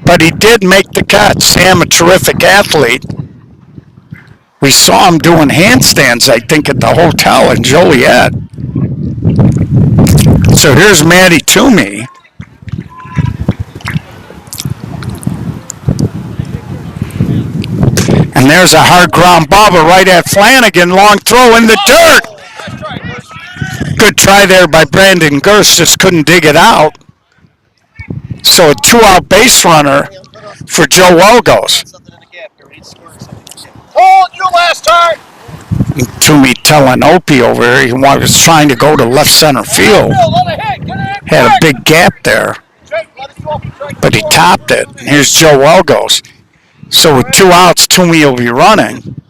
But he did make the catch. Sam, a terrific athlete. We saw him doing handstands, I think, at the hotel in Joliet. So here's Matty Toomey. And there's a hard ground ball, but right at Flanagan. Long throw in the dirt. Good try there by Brandon Gerst, just couldn't dig it out. So a 2-out base runner for Joe Welgos. Hold your last time. Toomey telling Opie over here he was trying to go to left center field. Had a big gap there, but he topped it. And here's Joe Welgos. So with 2 outs, Toomey will be running.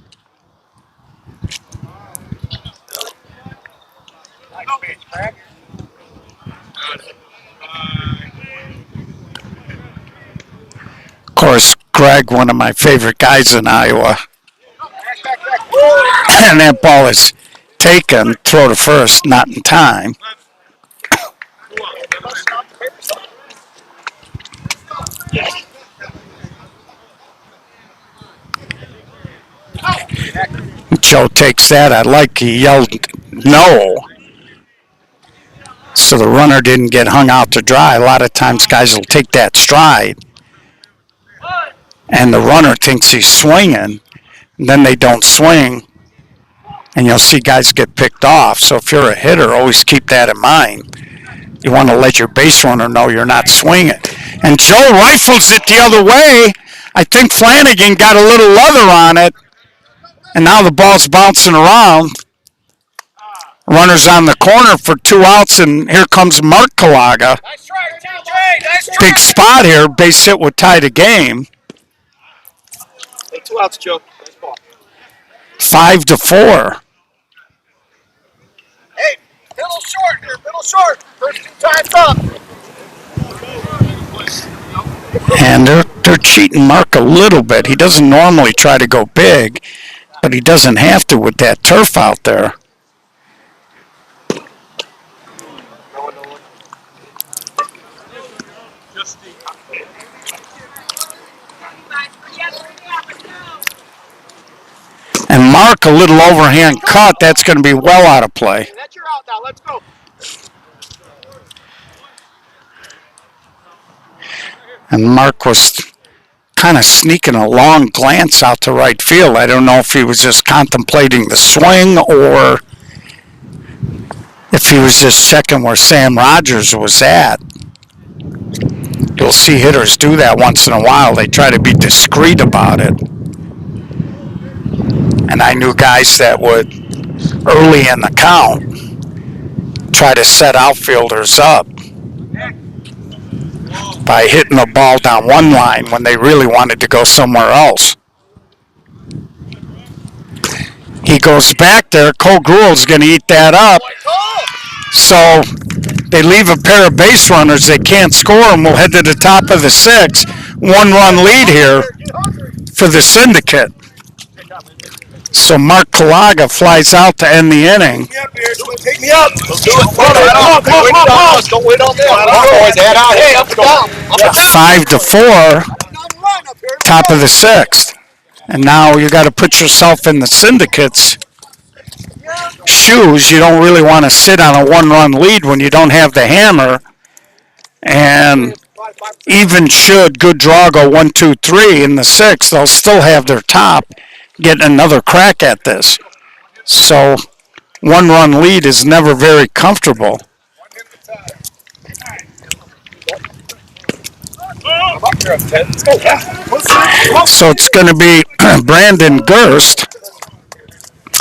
Of course, Greg, one of my favorite guys in Iowa. And that ball is taken, throw to first, not in time. Joe takes that. He yelled no. So the runner didn't get hung out to dry. A lot of times guys will take that stride and the runner thinks he's swinging, and then they don't swing, and you'll see guys get picked off. So if you're a hitter, always keep that in mind. You want to let your base runner know you're not swinging. And Joe rifles it the other way. I think Flanagan got a little leather on it, and now the ball's bouncing around. Runner's on the corner for 2 outs, and here comes Mark Kalaga. Nice try, TJ. Nice try. Big spot here. Base hit would tie the game. Hey, 2 outs, Joe. Nice ball. 5-4. Hey, middle short here. Middle short. First 2 times up. And they're cheating Mark a little bit. He doesn't normally try to go big, but he doesn't have to with that turf out there. And Mark, a little overhand cut. That's going to be well out of play. That's your out now. Let's go. And Mark was kind of sneaking a long glance out to right field. I don't know if he was just contemplating the swing or if he was just checking where Sam Rogers was at. You'll see hitters do that once in a while. They try to be discreet about it. And I knew guys that would, early in the count, try to set outfielders up by hitting the ball down one line when they really wanted to go somewhere else. He goes back there. Cole Gruel's going to eat that up. So they leave a pair of base runners. They can't score, and we'll head to the top of the 6th. 1-run lead here for the Syndicate. So Mark Kalaga flies out to end the inning. Take me up. Let's do it. Don't wait on them. 5-4. Top of the 6th. And now you got to put yourself in the Syndicate's shoes. You don't really want to sit on a 1-run lead when you don't have the hammer. And even should good draw go 1, 2, 3 in the 6th, they'll still have their top, get another crack at this. So 1-run lead is never very comfortable. So it's going to be Brandon Gerst.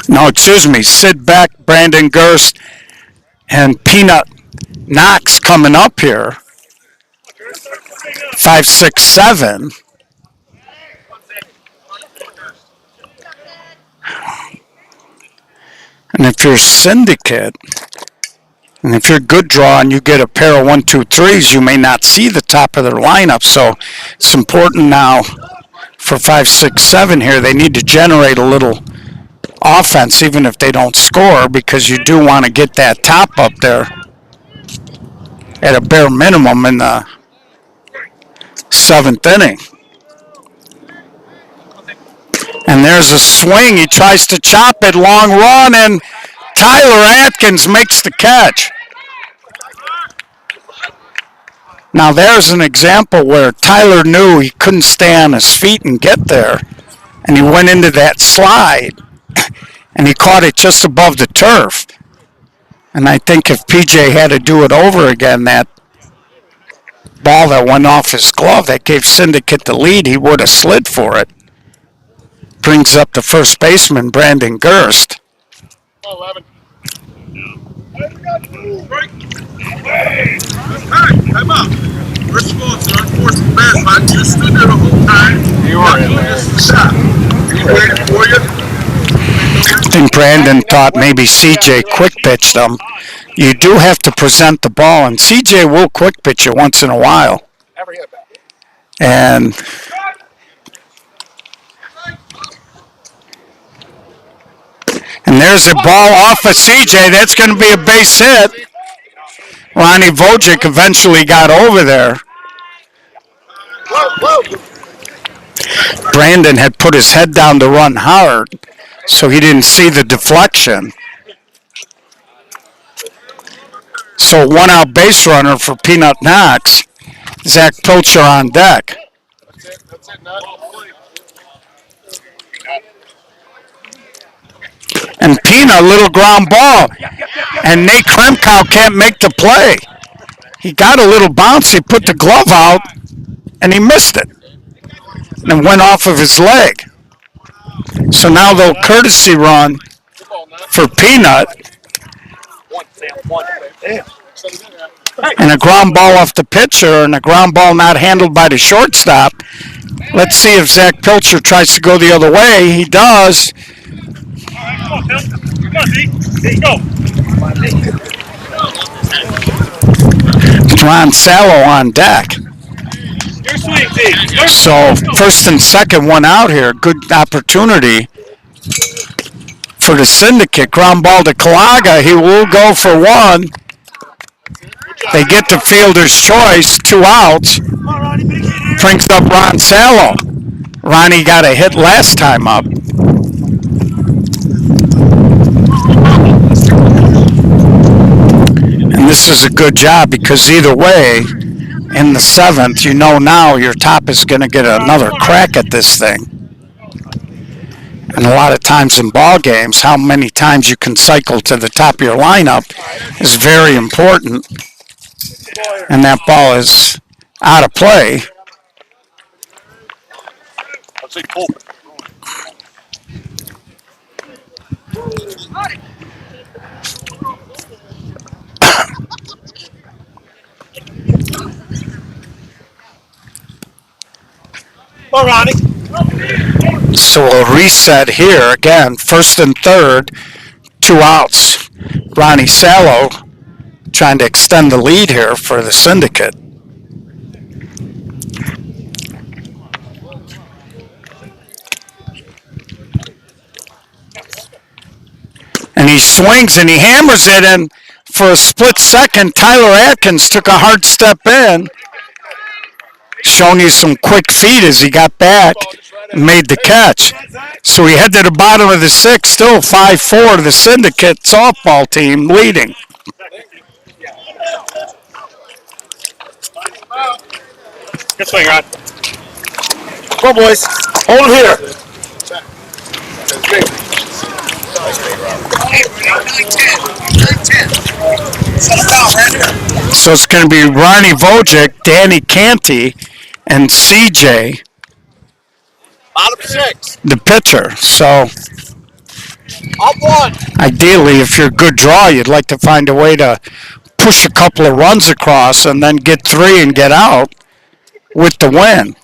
No, excuse me, Sid Beck, Brandon Gerst, and Peanut Knox coming up here. 5, 6, 7. And if you're Syndicate, and if you're good draw and you get a pair of 1, 2, 3s, you may not see the top of their lineup. So it's important now for 5, 6, 7 here. They need to generate a little offense even if they don't score, because you do want to get that top up there at a bare minimum in the 7th inning. And there's a swing. He tries to chop it, long run, and Tyler Atkins makes the catch. Now there's an example where Tyler knew he couldn't stay on his feet and get there, and he went into that slide, and he caught it just above the turf. And I think if PJ had to do it over again, that ball that went off his glove that gave Syndicate the lead, he would have slid for it. Brings up the first baseman, Brandon Gerst. 11. Time out. First of all, it's an unfortunate pass, man. You stood there the whole time. You were in there. He waited for you. I think Brandon thought maybe CJ quick pitched him. You do have to present the ball, and CJ will quick pitch you once in a while. And there's a ball off of CJ. That's going to be a base hit. Ronnie Vojic eventually got over there. Brandon had put his head down to run hard, so he didn't see the deflection. So 1-out base runner for Peanut Knox. Zach Pilcher on deck. And Peanut, little ground ball. And Nate Kremkow can't make the play. He got a little bounce. He put the glove out, and he missed it. And went off of his leg. So now they'll courtesy run for Peanut. And a ground ball off the pitcher, and a ground ball not handled by the shortstop. Let's see if Zach Pilcher tries to go the other way. He does. Ron Sallow on deck. So first and second, one out here. Good opportunity for the Syndicate. Ground ball to Kalaga. He will go for one. They get the fielder's choice. 2 outs. Brings up Ron Sallow. Ronnie got a hit last time up. And this is a good job because either way, in the 7th, you know now your top is going to get another crack at this thing. And a lot of times in ball games, how many times you can cycle to the top of your lineup is very important. And that ball is out of play. Go, Ronnie. So we'll reset here again. First and third, 2 outs. Ronnie Sallow trying to extend the lead here for the Syndicate. And he swings and he hammers it, and for a split second, Tyler Atkins took a hard step in, showing you some quick feet as he got back and made the catch. So we head to the bottom of the 6th, still 5-4 to the Syndicate softball team leading. Good swing, Ron. Come on, boys. Hold it here. So it's going to be Ronnie Vojic, Danny Canty, and CJ, Bottom 6. the pitcher. So Up 1. ideally, if you're a good draw, you'd like to find a way to push a couple of runs across and then get 3 and get out with the win.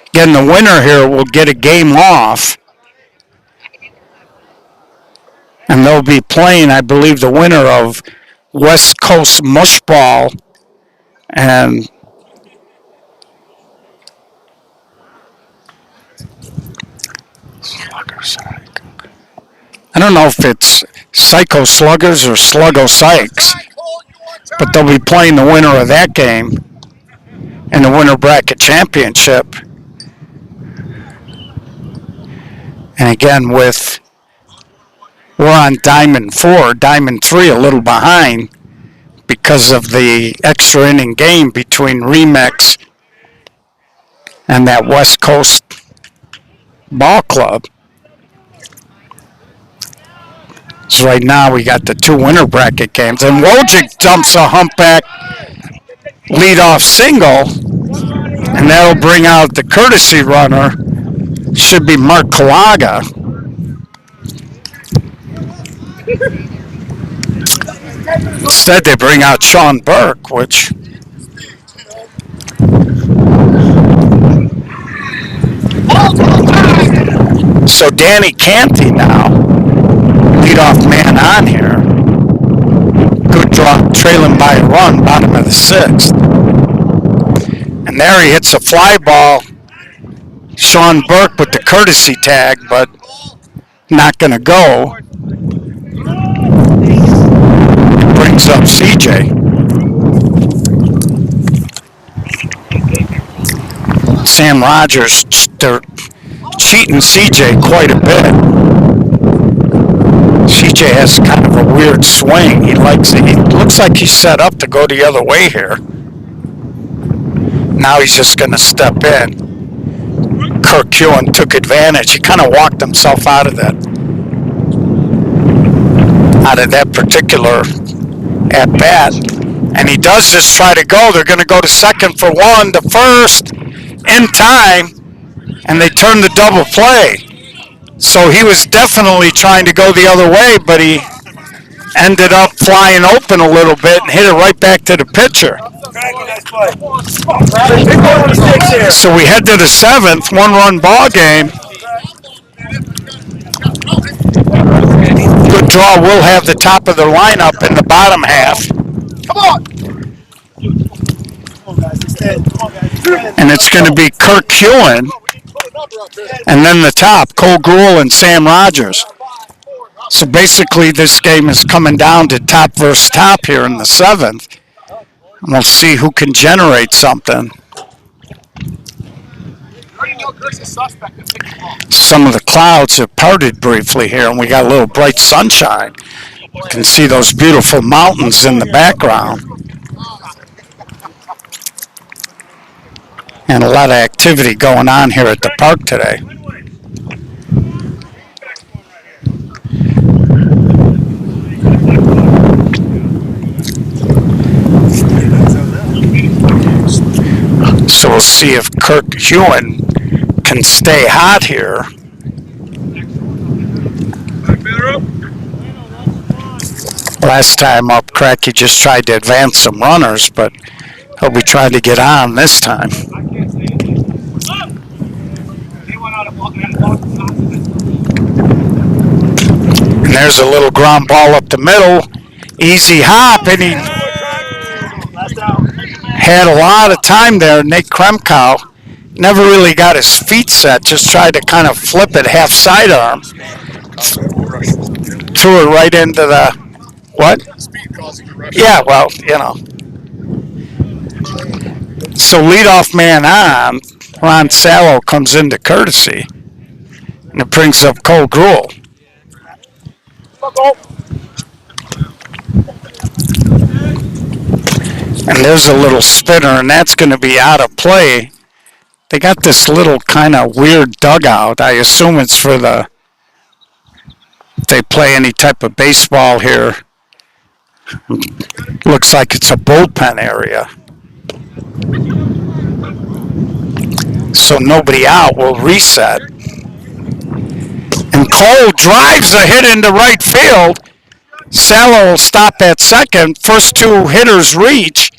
Again, the winner here will get a game off. And they'll be playing, I believe, the winner of West Coast Mushball and I don't know if it's Psycho Sluggers or Sluggo Sykes, but they'll be playing the winner of that game in the Winter Bracket Championship. And again, we're on Diamond 4, Diamond 3 a little behind because of the extra inning game between Remix and that West Coast Ball Club. So right now we got the 2 winter bracket games, and Wojcik dumps a humpback leadoff single, and that'll bring out the courtesy runner. Should be Mark Kalaga. Instead, they bring out Sean Burke, which so Danny Canty now, leadoff man on here. Good draw, trailing by a run, bottom of the 6th. And there he hits a fly ball. Sean Burke with the courtesy tag, but not going to go. Brings up CJ. Sam Rogers, they're cheating CJ quite a bit. CJ has kind of a weird swing. He likes it. He looks like he's set up to go the other way here. Now he's just going to step in. Kirk Hewen took advantage. He kind of walked himself out of that particular at bat. And he does just try to go. They're going to go to second for one, to first in time, and they turn the double play. So he was definitely trying to go the other way, but he ended up flying open a little bit and hit it right back to the pitcher. So we head to the seventh, one-run ball game. Good Draw will have the top of the lineup in the bottom half. Come on! And it's going to be Kirk Hewen, and then the top, Cole Gruel and Sam Rogers. So basically this game is coming down to top versus top here in the seventh. And we'll see who can generate something. Some of the clouds have parted briefly here, and we got a little bright sunshine. You can see those beautiful mountains in the background. And a lot of activity going on here at the park today. So we'll see if Kirk Hewen can stay hot here. Last time up, Cracky just tried to advance some runners, but he'll be trying to get on this time. And there's a little ground ball up the middle. Easy hop, and he had a lot of time there. Nate Kremkow never really got his feet set, just tried to kind of flip it half sidearm. Threw it right into the, what? Yeah, well, you know. So leadoff man on, Ron Sallow comes into courtesy, and it brings up Cole Gruel. And there's a little spinner, and that's going to be out of play. They got this little kind of weird dugout. I assume it's for if they play any type of baseball here. Looks like it's a bullpen area. So nobody out will reset. And Cole drives a hit into right field. Sallow will stop at second. First two hitters reach.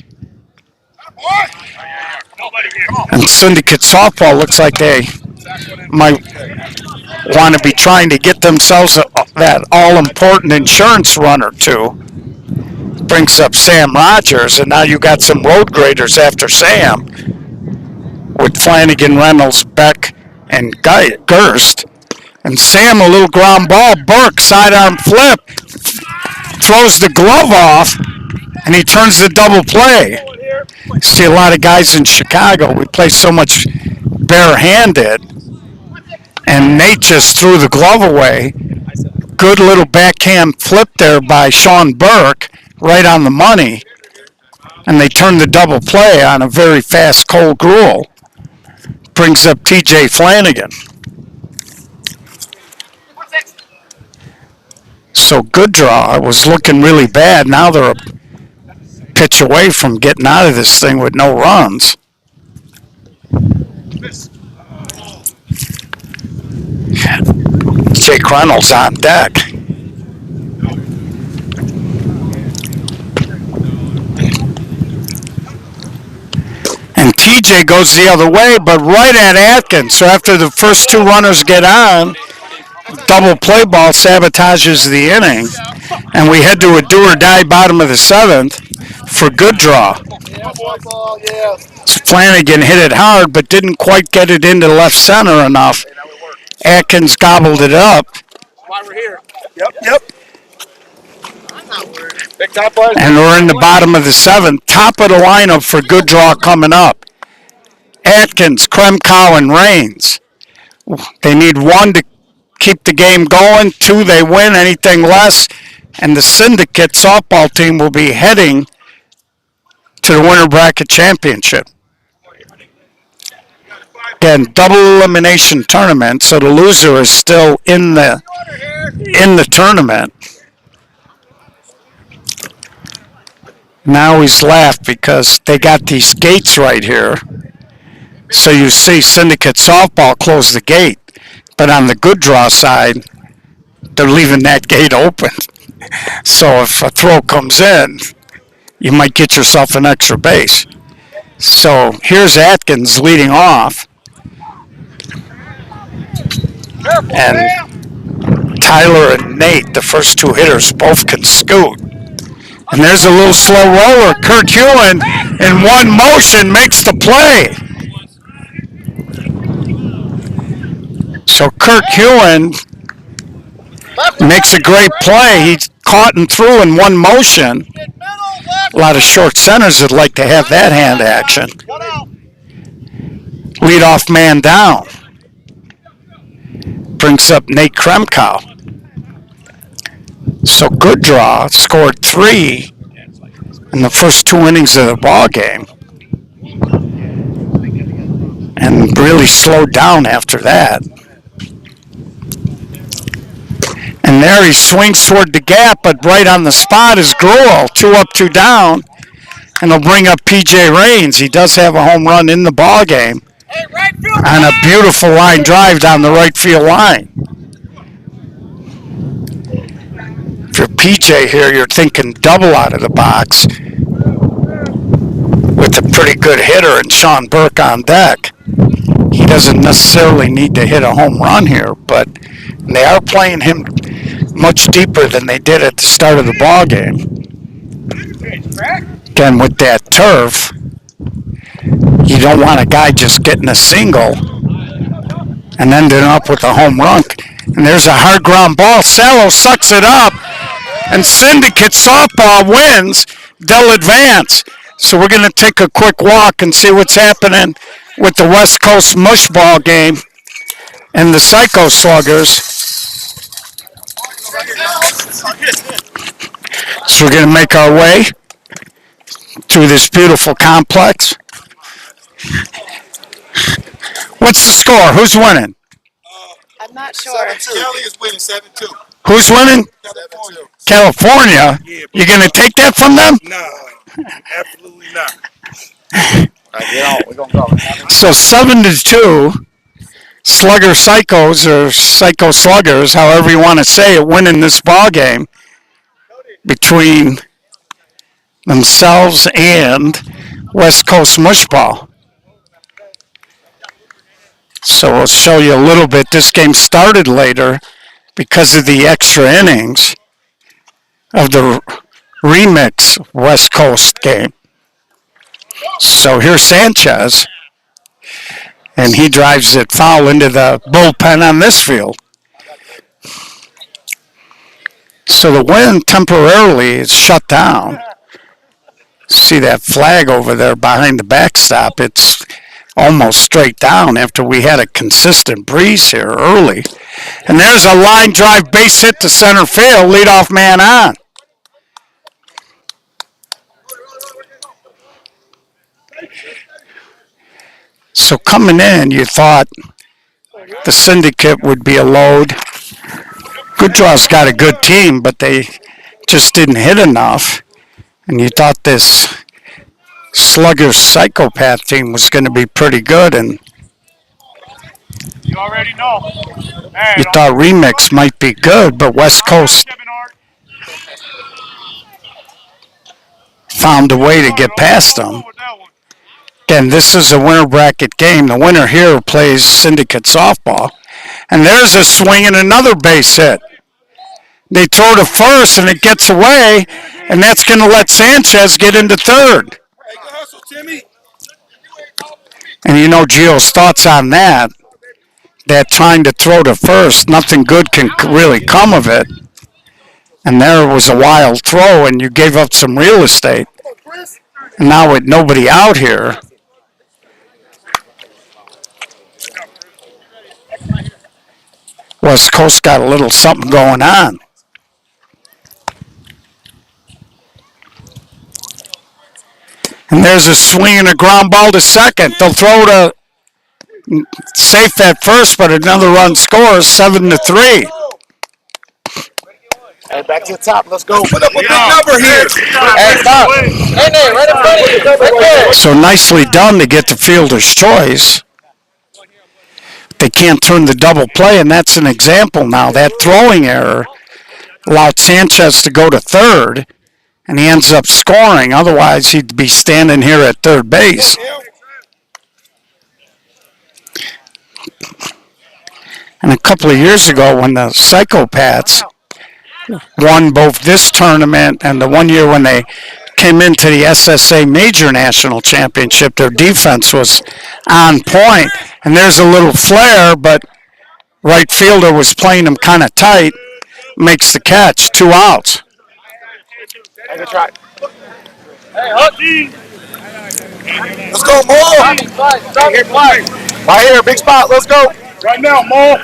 And Syndicate Softball looks like they might want to be trying to get themselves that all-important insurance run or two. Brings up Sam Rogers, and now you got some road graders after Sam with Flanagan, Reynolds, Beck, and Gerst. And Sam, a little ground ball. Burke, sidearm flip, throws the glove off, and he turns the double play. See a lot of guys in Chicago, we play so much barehanded, and Nate just threw the glove away. Good little backhand flip there by Sean Burke, right on the money, and they turned the double play on a very fast Cole Gruel. Brings up TJ Flanagan. So Good Draw was looking really bad. Now they're a pitch away from getting out of this thing with no runs. Jake Reynolds on deck. And TJ goes the other way, but right at Atkins. So after the first two runners get on, double play ball sabotages the inning. And we head to a do-or-die bottom of the seventh for Good Draw. Flanagan hit it hard, but didn't quite get it into left center enough. Atkins gobbled it up. Why we're here. Yep. Big top And we're in the bottom of the seventh. Top of the lineup for Good Draw coming up. Atkins, Kremkow, and Raines. They need one to keep the game going. Two, they win. Anything less, and the Syndicate softball team will be heading to the Winter Bracket Championship. Again, double elimination tournament, so the loser is still in the tournament. Now he's laughed because they got these gates right here. So you see Syndicate Softball close the gate, but on the good draw side, they're leaving that gate open. So if a throw comes in, you might get yourself an extra base. So here's Atkins leading off. And Tyler and Nate, the first two hitters, both can scoot. And there's a little slow roller. Kurt Hewin, in one motion, makes the play. So Kurt Hewin makes a great play. He's caught and threw in one motion. A lot of short centers would like to have that hand action. Leadoff man down. Brings up Nate Kremkow. So good draw, scored 3 in the first 2 innings of the ball game, and really slowed down after that. And there he swings toward the gap, but right on the spot is Gruel. 2 up, 2 down, and he'll bring up P.J. Raines. He does have a home run in the ball game on a beautiful line drive down the right field line. If you're PJ here, you're thinking double out of the box with a pretty good hitter and Sean Burke on deck. He doesn't necessarily need to hit a home run here, but they are playing him much deeper than they did at the start of the ball game. Again, with that turf, you don't want a guy just getting a single and ending up with a home run. And there's a hard ground ball. Salo sucks it up, and Syndicate Softball wins. They'll advance. So we're going to take a quick walk and see what's happening with the West Coast Mush Ball game and the Psycho Sluggers. So we're going to make our way through this beautiful complex. What's the score? Who's winning? I'm not sure. Kelly is winning 7-2. Who's winning? California. You going to take that from them? No, absolutely not. We're going to go. So 7-2, Slugger Psychos or Psycho Sluggers, however you want to say it, winning this ball game between themselves and West Coast Mushball. So we'll show you a little bit. This game started later because of the extra innings of the remix West Coast game. So here's Sanchez, and he drives it foul into the bullpen on this field. So the wind temporarily is shut down. See that flag over there behind the backstop? It's almost straight down after we had a consistent breeze here early. And there's a line drive base hit to center field, leadoff man on. So coming in, you thought the Syndicate would be a load. Good Draw's got a good team, but they just didn't hit enough. And you thought this Slugger Psychopath team was going to be pretty good, and You already know. Hey, you thought Remix might be good, but West Coast found a way to get past them. Again, this is a winner bracket game. The winner here plays Syndicate Softball. And there's a swing and another base hit. They throw to first, and it gets away, and that's going to let Sanchez get into third. Hey, go hustle, Timmy. And you know Gio's thoughts on that trying to throw to first, nothing good can really come of it. And there was a wild throw, and you gave up some real estate. And now with nobody out here, West Coast got a little something going on. And there's a swing and a ground ball to second. They'll throw to Safe at first, but another run scores 7-3. Hey, back to the top. Let's go. Put up a big number here. Hey, stop. Hey, Nate, right in front of you. Right there. So nicely done to get the fielder's choice. They can't turn the double play, and that's an example now. That throwing error allowed Sanchez to go to third, and he ends up scoring. Otherwise, he'd be standing here at third base. And a couple of years ago, when the Psychopaths won both this tournament and the one year when they came into the SSA Major National Championship, their defense was on point. And there's a little flare, but right fielder was playing him kind of tight, makes the catch, 2 outs. Hey, good try. Hey, Hutchie. Let's go, Mo. Right here, big spot. Let's go. Right now, Mo.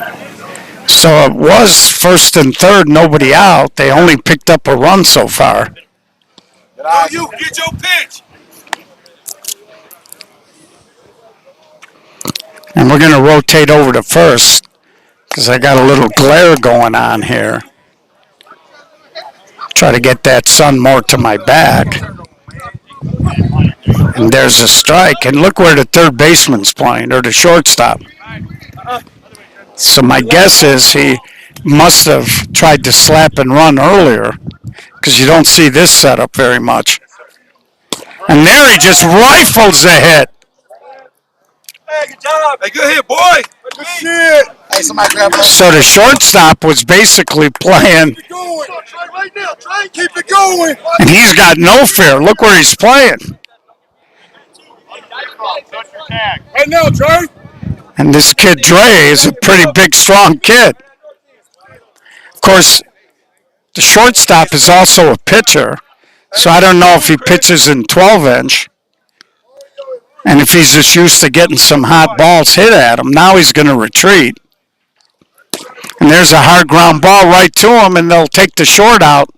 So it was first and third, nobody out. They only picked up a run so far. You get your pitch. And we're going to rotate over to first because I got a little glare going on here. Try to get that sun more to my back. And there's a strike. And look where the third baseman's playing, or the shortstop. So my guess is he must have tried to slap and run earlier because you don't see this setup very much. And there he just rifles a hit. Hey, good job. Hey, good hit, boy. Good shit. Hey, somebody grab that. So the shortstop was basically playing. Try right now. Try and keep it going. And he's got no fear. Look where he's playing. Right now, Trey. And this kid Dre is a pretty big, strong kid. Of course, the shortstop is also a pitcher, so I don't know if he pitches in 12-inch. And if he's just used to getting some hot balls hit at him, now he's going to retreat. And there's a hard ground ball right to him, and they'll take the short out.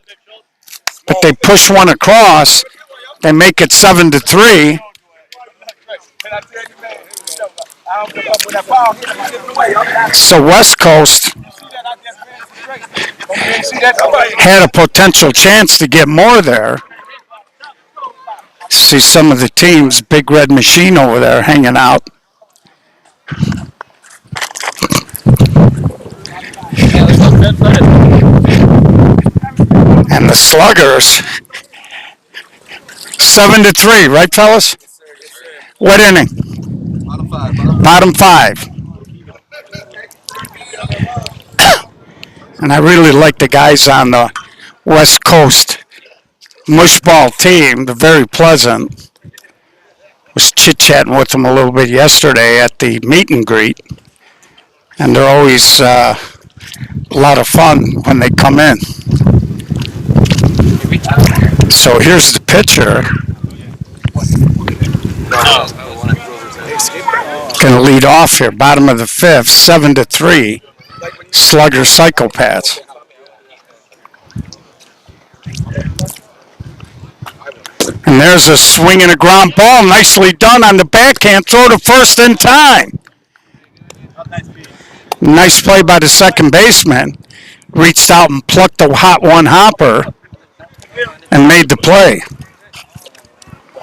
But they push one across. They make it 7-3. So West Coast had a potential chance to get more there. See some of the teams, Big Red Machine over there hanging out. And the Sluggers, 7-3, right, fellas? What inning? Bottom five. And I really like the guys on the West Coast mushball team. They're very pleasant. Was chit-chatting with them a little bit yesterday at the meet and greet. And they're always a lot of fun when they come in. So here's the pitcher. Going to lead off here, bottom of the fifth, 7-3. Slugger Psychopaths. And there's a swing and a ground ball, nicely done on the backhand. Throw to first in time. Nice play by the second baseman. Reached out and plucked the hot one hopper and made the play.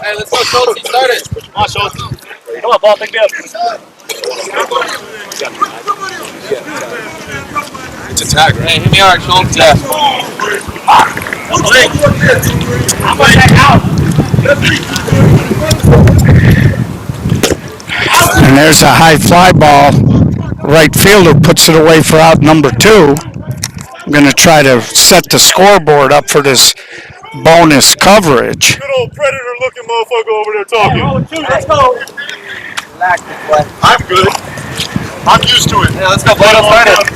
Hey, let's go, Schultz. He started. Come on, Schultz. Come on, ball, pick me up. It's a tag, right? Hey, hit me hard, Schultz. Yeah. I'm going back out. And there's a high fly ball. Right fielder puts it away for out number 2. I'm going to try to set the scoreboard up for this bonus coverage. Good old predator-looking motherfucker over there talking. Let's go. Relax, boy. I'm good. I'm used to it. Yeah, let's go, boy. Let's start it.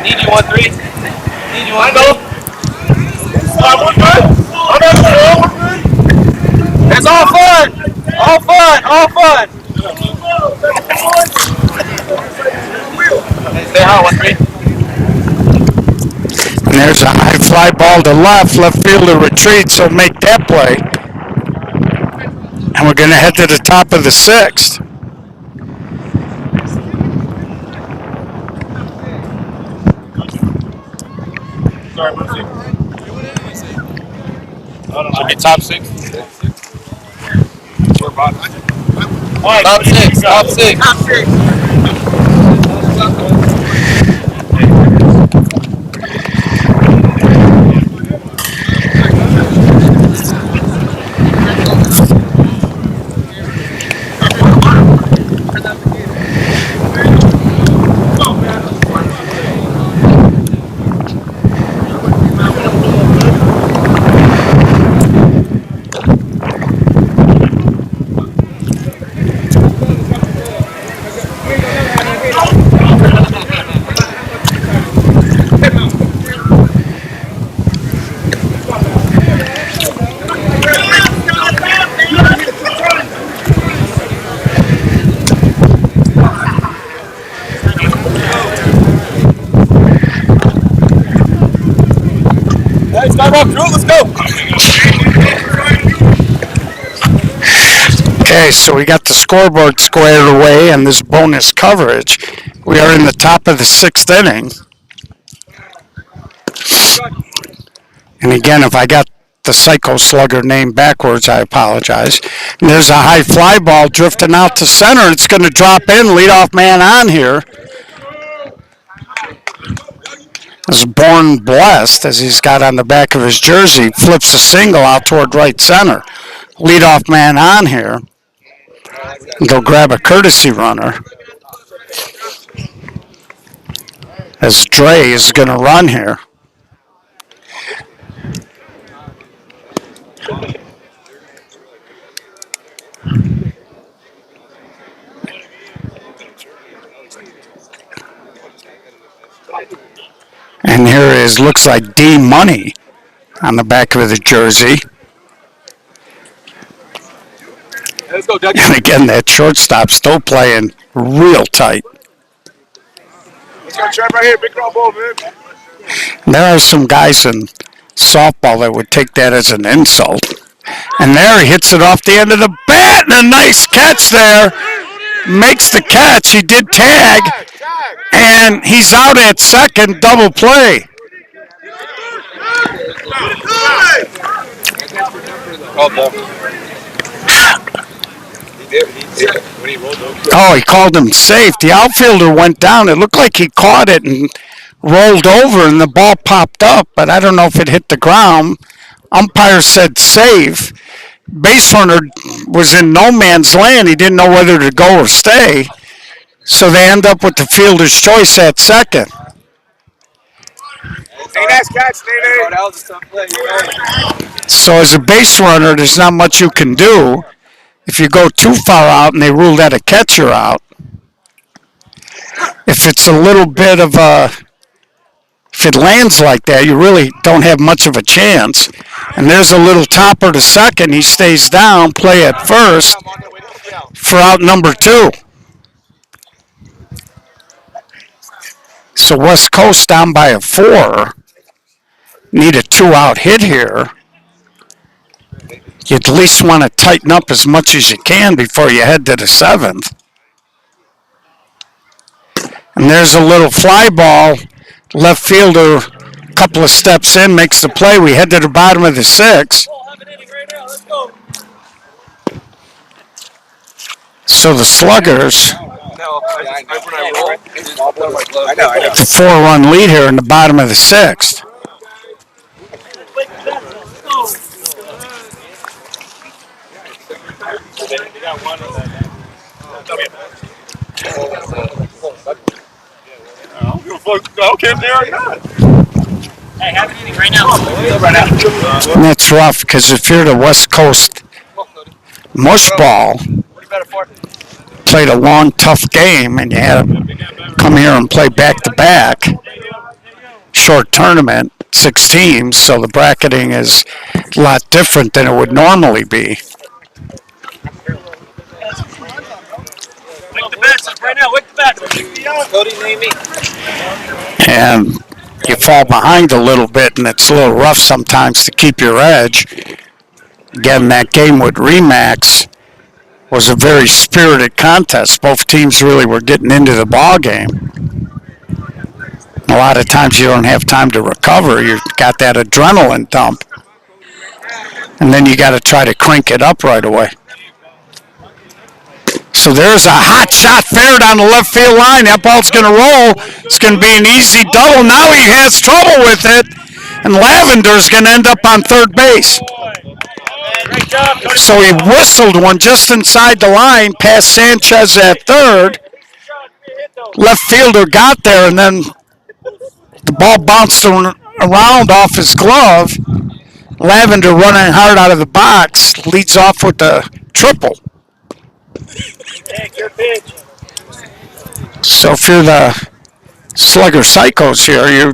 Need you 1-3. Need you 1-3. I know. I'm good. I'm not good. It's all fun. All fun. All fun. Hey, stay hot, 1-3. And there's a high fly ball to left. Left fielder retreats, so make that play. And we're going to head to the top of the 6th. Should be top 6. Top 6. Top 6. Top 6. Let's go. Okay, so we got the scoreboard squared away and this bonus coverage. We are in the top of the 6th inning. And again, if I got the Psycho Slugger name backwards, I apologize. And there's a high fly ball drifting out to center. It's going to drop in, leadoff man on here. Is born blessed, as he's got on the back of his jersey, flips a single out toward right center. Leadoff man on here. Go grab a courtesy runner. As Dre is going to run here. And here is, looks like D Money on the back of the jersey. Let's go, Doug. And again, that shortstop still playing real tight. Let's go, Trev, right here. Big ground ball, man. And there are some guys in softball that would take that as an insult. And there he hits it off the end of the bat, and a nice catch there. Makes the catch. He did tag, and he's out at second, double play. Oh, he called him safe. The outfielder went down. It looked like he caught it and rolled over, and the ball popped up, but I don't know if it hit the ground. Umpire said safe. Base runner was in no man's land. He didn't know whether to go or stay. So they end up with the fielder's choice at second. Hey, nice catch, Nene. So as a base runner, there's not much you can do. If you go too far out and they rule that a catcher out, if it's a little bit of a, if it lands like that, you really don't have much of a chance. And there's a little topper to second. He stays down, play at first for out number 2. So West Coast down by a 4. Need a 2-out hit here. You at least want to tighten up as much as you can before you head to the 7th. And there's a little fly ball. Left fielder, a couple of steps in, makes the play. We head to the bottom of the 6th. So the Sluggers, it's a 4-run lead here in the bottom of the 6th. Okay, there or not. Hey, have an inning right now. And that's rough because if you're the West Coast mush ball, played a long, tough game, and you had to come here and play back-to-back, short tournament, 6 teams, so the bracketing is a lot different than it would normally be. Wake the bats up right now. Wake the bats up. Cody, name me. And you fall behind a little bit, and it's a little rough sometimes to keep your edge. Again, that game with Remax was a very spirited contest. Both teams really were getting into the ball game. A lot of times you don't have time to recover. You've got that adrenaline dump. And then you got to try to crank it up right away. So there's a hot shot fair down the left field line. That ball's going to roll. It's going to be an easy double. Now he has trouble with it. And Lavender's going to end up on third base. So he whistled one just inside the line past Sanchez at third. Left fielder got there, and then the ball bounced around off his glove. Lavender running hard out of the box leads off with the triple. So if you're the Slugger Psychos here,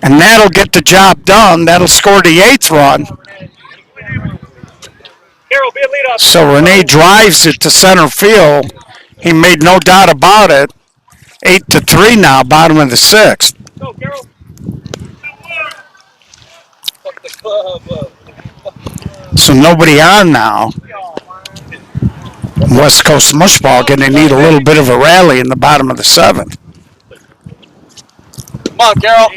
and that'll get the job done. That'll score the 8th run. So Renee drives it to center field. He made no doubt about it. 8-3 now, bottom of the 6th. So nobody on now. West Coast Mushball going to need a little bit of a rally in the bottom of the 7th. Come on, Carol.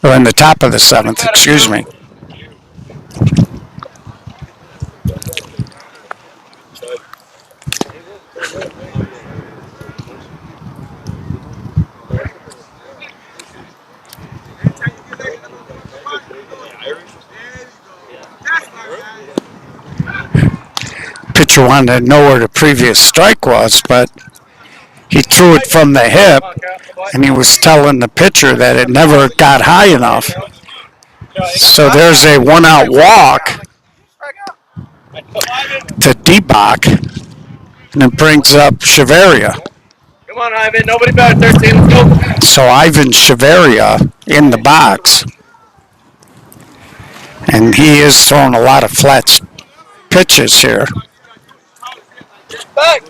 Or in the top of the 7th, excuse me. Pitcher wanted to know where the previous strike was, but he threw it from the hip, and he was telling the pitcher that it never got high enough. So there's a one-out walk to Debach, and it brings up Chavarria. Come on, Ivan. Nobody better. 13. Let's go. So Ivan Chavarria in the box, and he is throwing a lot of flat pitches here. Back.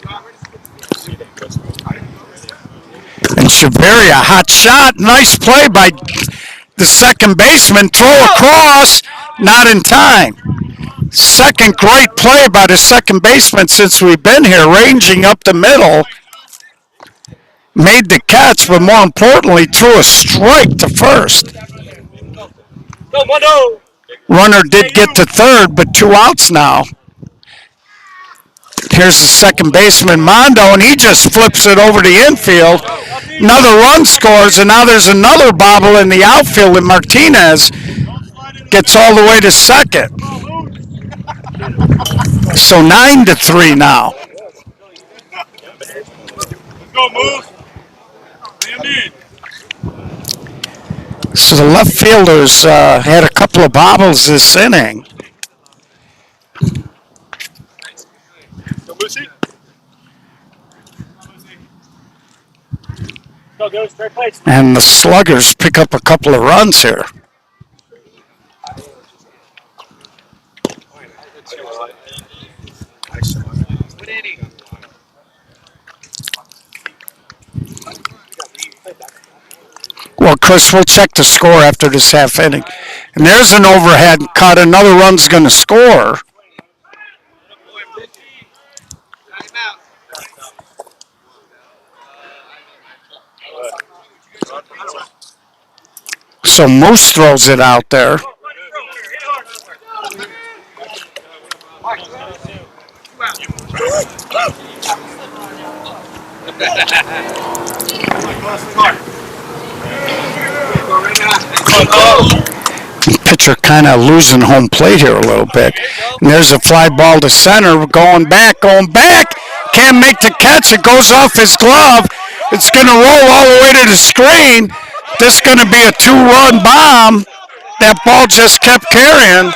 And Chavarria, hot shot, nice play by the second baseman, throw across, not in time. Second great play by the second baseman since we've been here, ranging up the middle. Made the catch, but more importantly, threw a strike to first. Runner did get to third, but 2 outs now. Here's the second baseman, Mondo, and he just flips it over the infield. Another run scores, and now there's another bobble in the outfield, and Martinez gets all the way to second. So 9-3 now. Go, Moose. So the left fielders had a couple of bobbles this inning. And the Sluggers pick up a couple of runs here. Well, Chris, we'll check the score after this half inning. And there's an overhead cut. Another run's going to score. So Moose throws it out there. Pitcher kind of losing home plate here a little bit. And there's a fly ball to center, going back. Can't make the catch. It goes off his glove. It's going to roll all the way to the screen. This is going to be a 2-run bomb. That ball just kept carrying.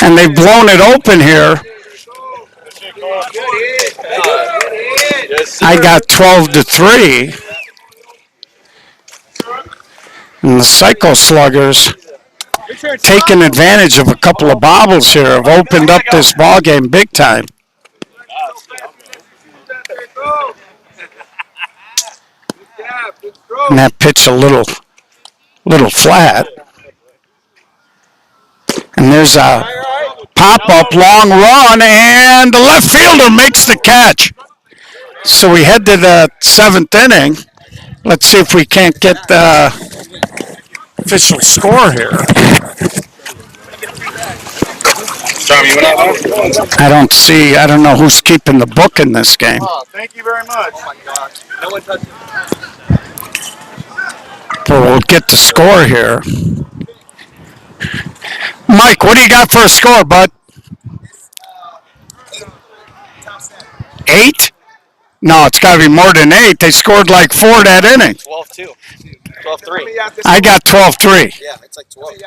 And they've blown it open here. I got 12-3. And the Psycho Sluggers, taking advantage of a couple of bobbles here, have opened up this ball game big time. And that pitch a little flat. And there's a pop-up long run, and the left fielder makes the catch. So we head to the seventh inning. Let's see if we can't get the official score here. Tommy, you went out there? I don't know who's keeping the book in this game. Oh, thank you very much. Oh, my gosh. No one touched it. But we'll get the score here. Mike, what do you got for a score, bud? 8? No, it's got to be more than 8. They scored like 4 that inning. 12-2. 12-3. I got 12-3. Yeah, it's like 12.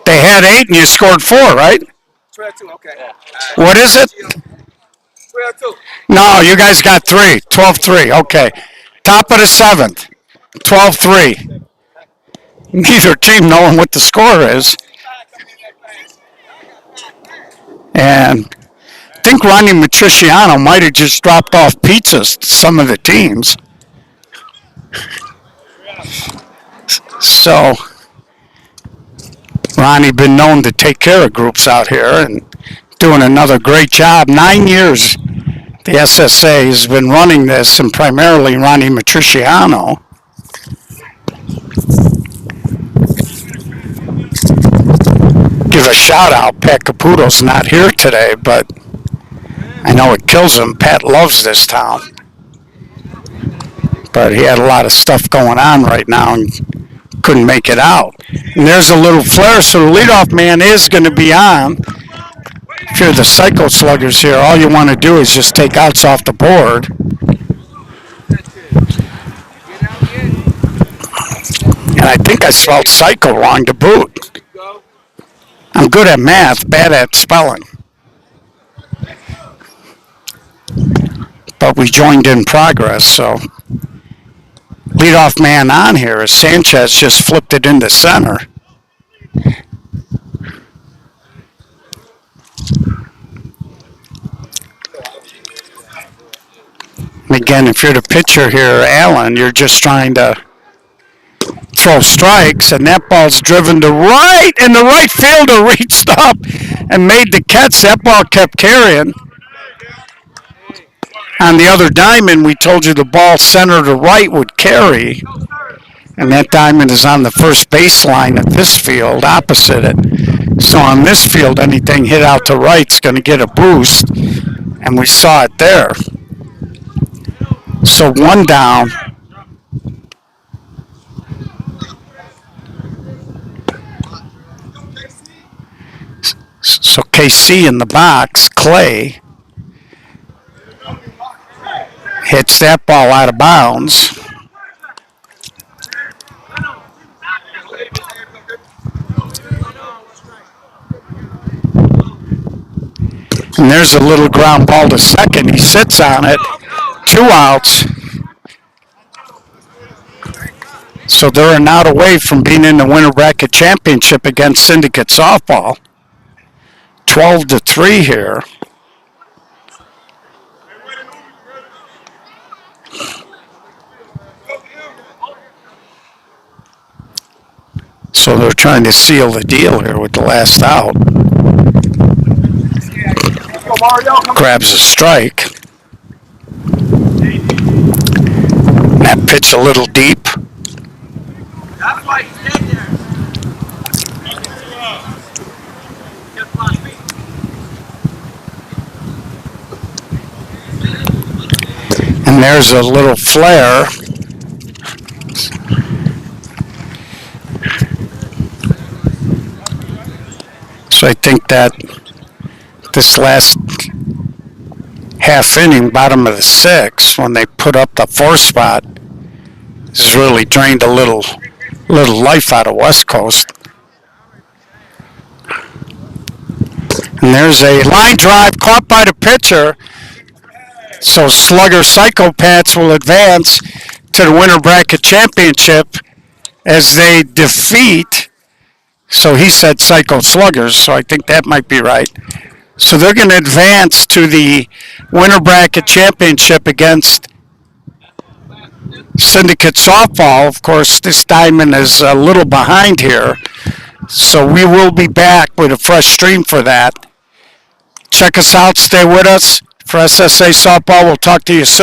They had 8 and you scored 4, right? 12-2, okay. What is it? 12-2. No, you guys got 3. 12-3. Okay. Top of the 7th. 12-3. Neither team knowing what the score is. And I think Ronnie Matriciano might have just dropped off pizzas to some of the teams. So Ronnie been known to take care of groups out here and doing another great job. 9 years the SSA has been running this, and primarily Ronnie Matriciano. Give a shout out. Pat Caputo's not here today, but I know it kills him. Pat loves this town. But he had a lot of stuff going on right now and couldn't make it out. And there's a little flare, so the leadoff man is going to be on. If you're the Psycho Sluggers here, all you want to do is just take outs off the board. And I think I spelled Psycho wrong to boot. I'm good at math, bad at spelling. But we joined in progress, so leadoff man on here is Sanchez, just flipped it into center. And again, if you're the pitcher here, Allen, you're just trying to throw strikes, and that ball's driven to right, and the right fielder reached up and made the catch. That ball kept carrying. On the other diamond, we told you the ball center to right would carry, and that diamond is on the first baseline of this field, opposite it. So on this field, anything hit out to right is going to get a boost, and we saw it there. So 1 down. So KC in the box, Clay, hits that ball out of bounds. And there's a little ground ball to second. He sits on it. 2 outs. So they're an out away from being in the winter bracket championship against Syndicate Softball. 12-3 here. So they're trying to seal the deal here with the last out. Grabs a strike. That pitch a little deep. That's why he's dead there. And there's a little flare. So I think that this last half inning, bottom of the 6th, when they put up the 4 spot, has really drained a little life out of West Coast. And there's a line drive caught by the pitcher. So Slugger Psychopaths will advance to the winter bracket championship as they defeat. So he said Psycho Sluggers, so I think that might be right. So they're going to advance to the winter bracket championship against Syndicate Softball. Of course, this diamond is a little behind here. So we will be back with a fresh stream for that. Check us out. Stay with us. For SSA softball, we'll talk to you soon.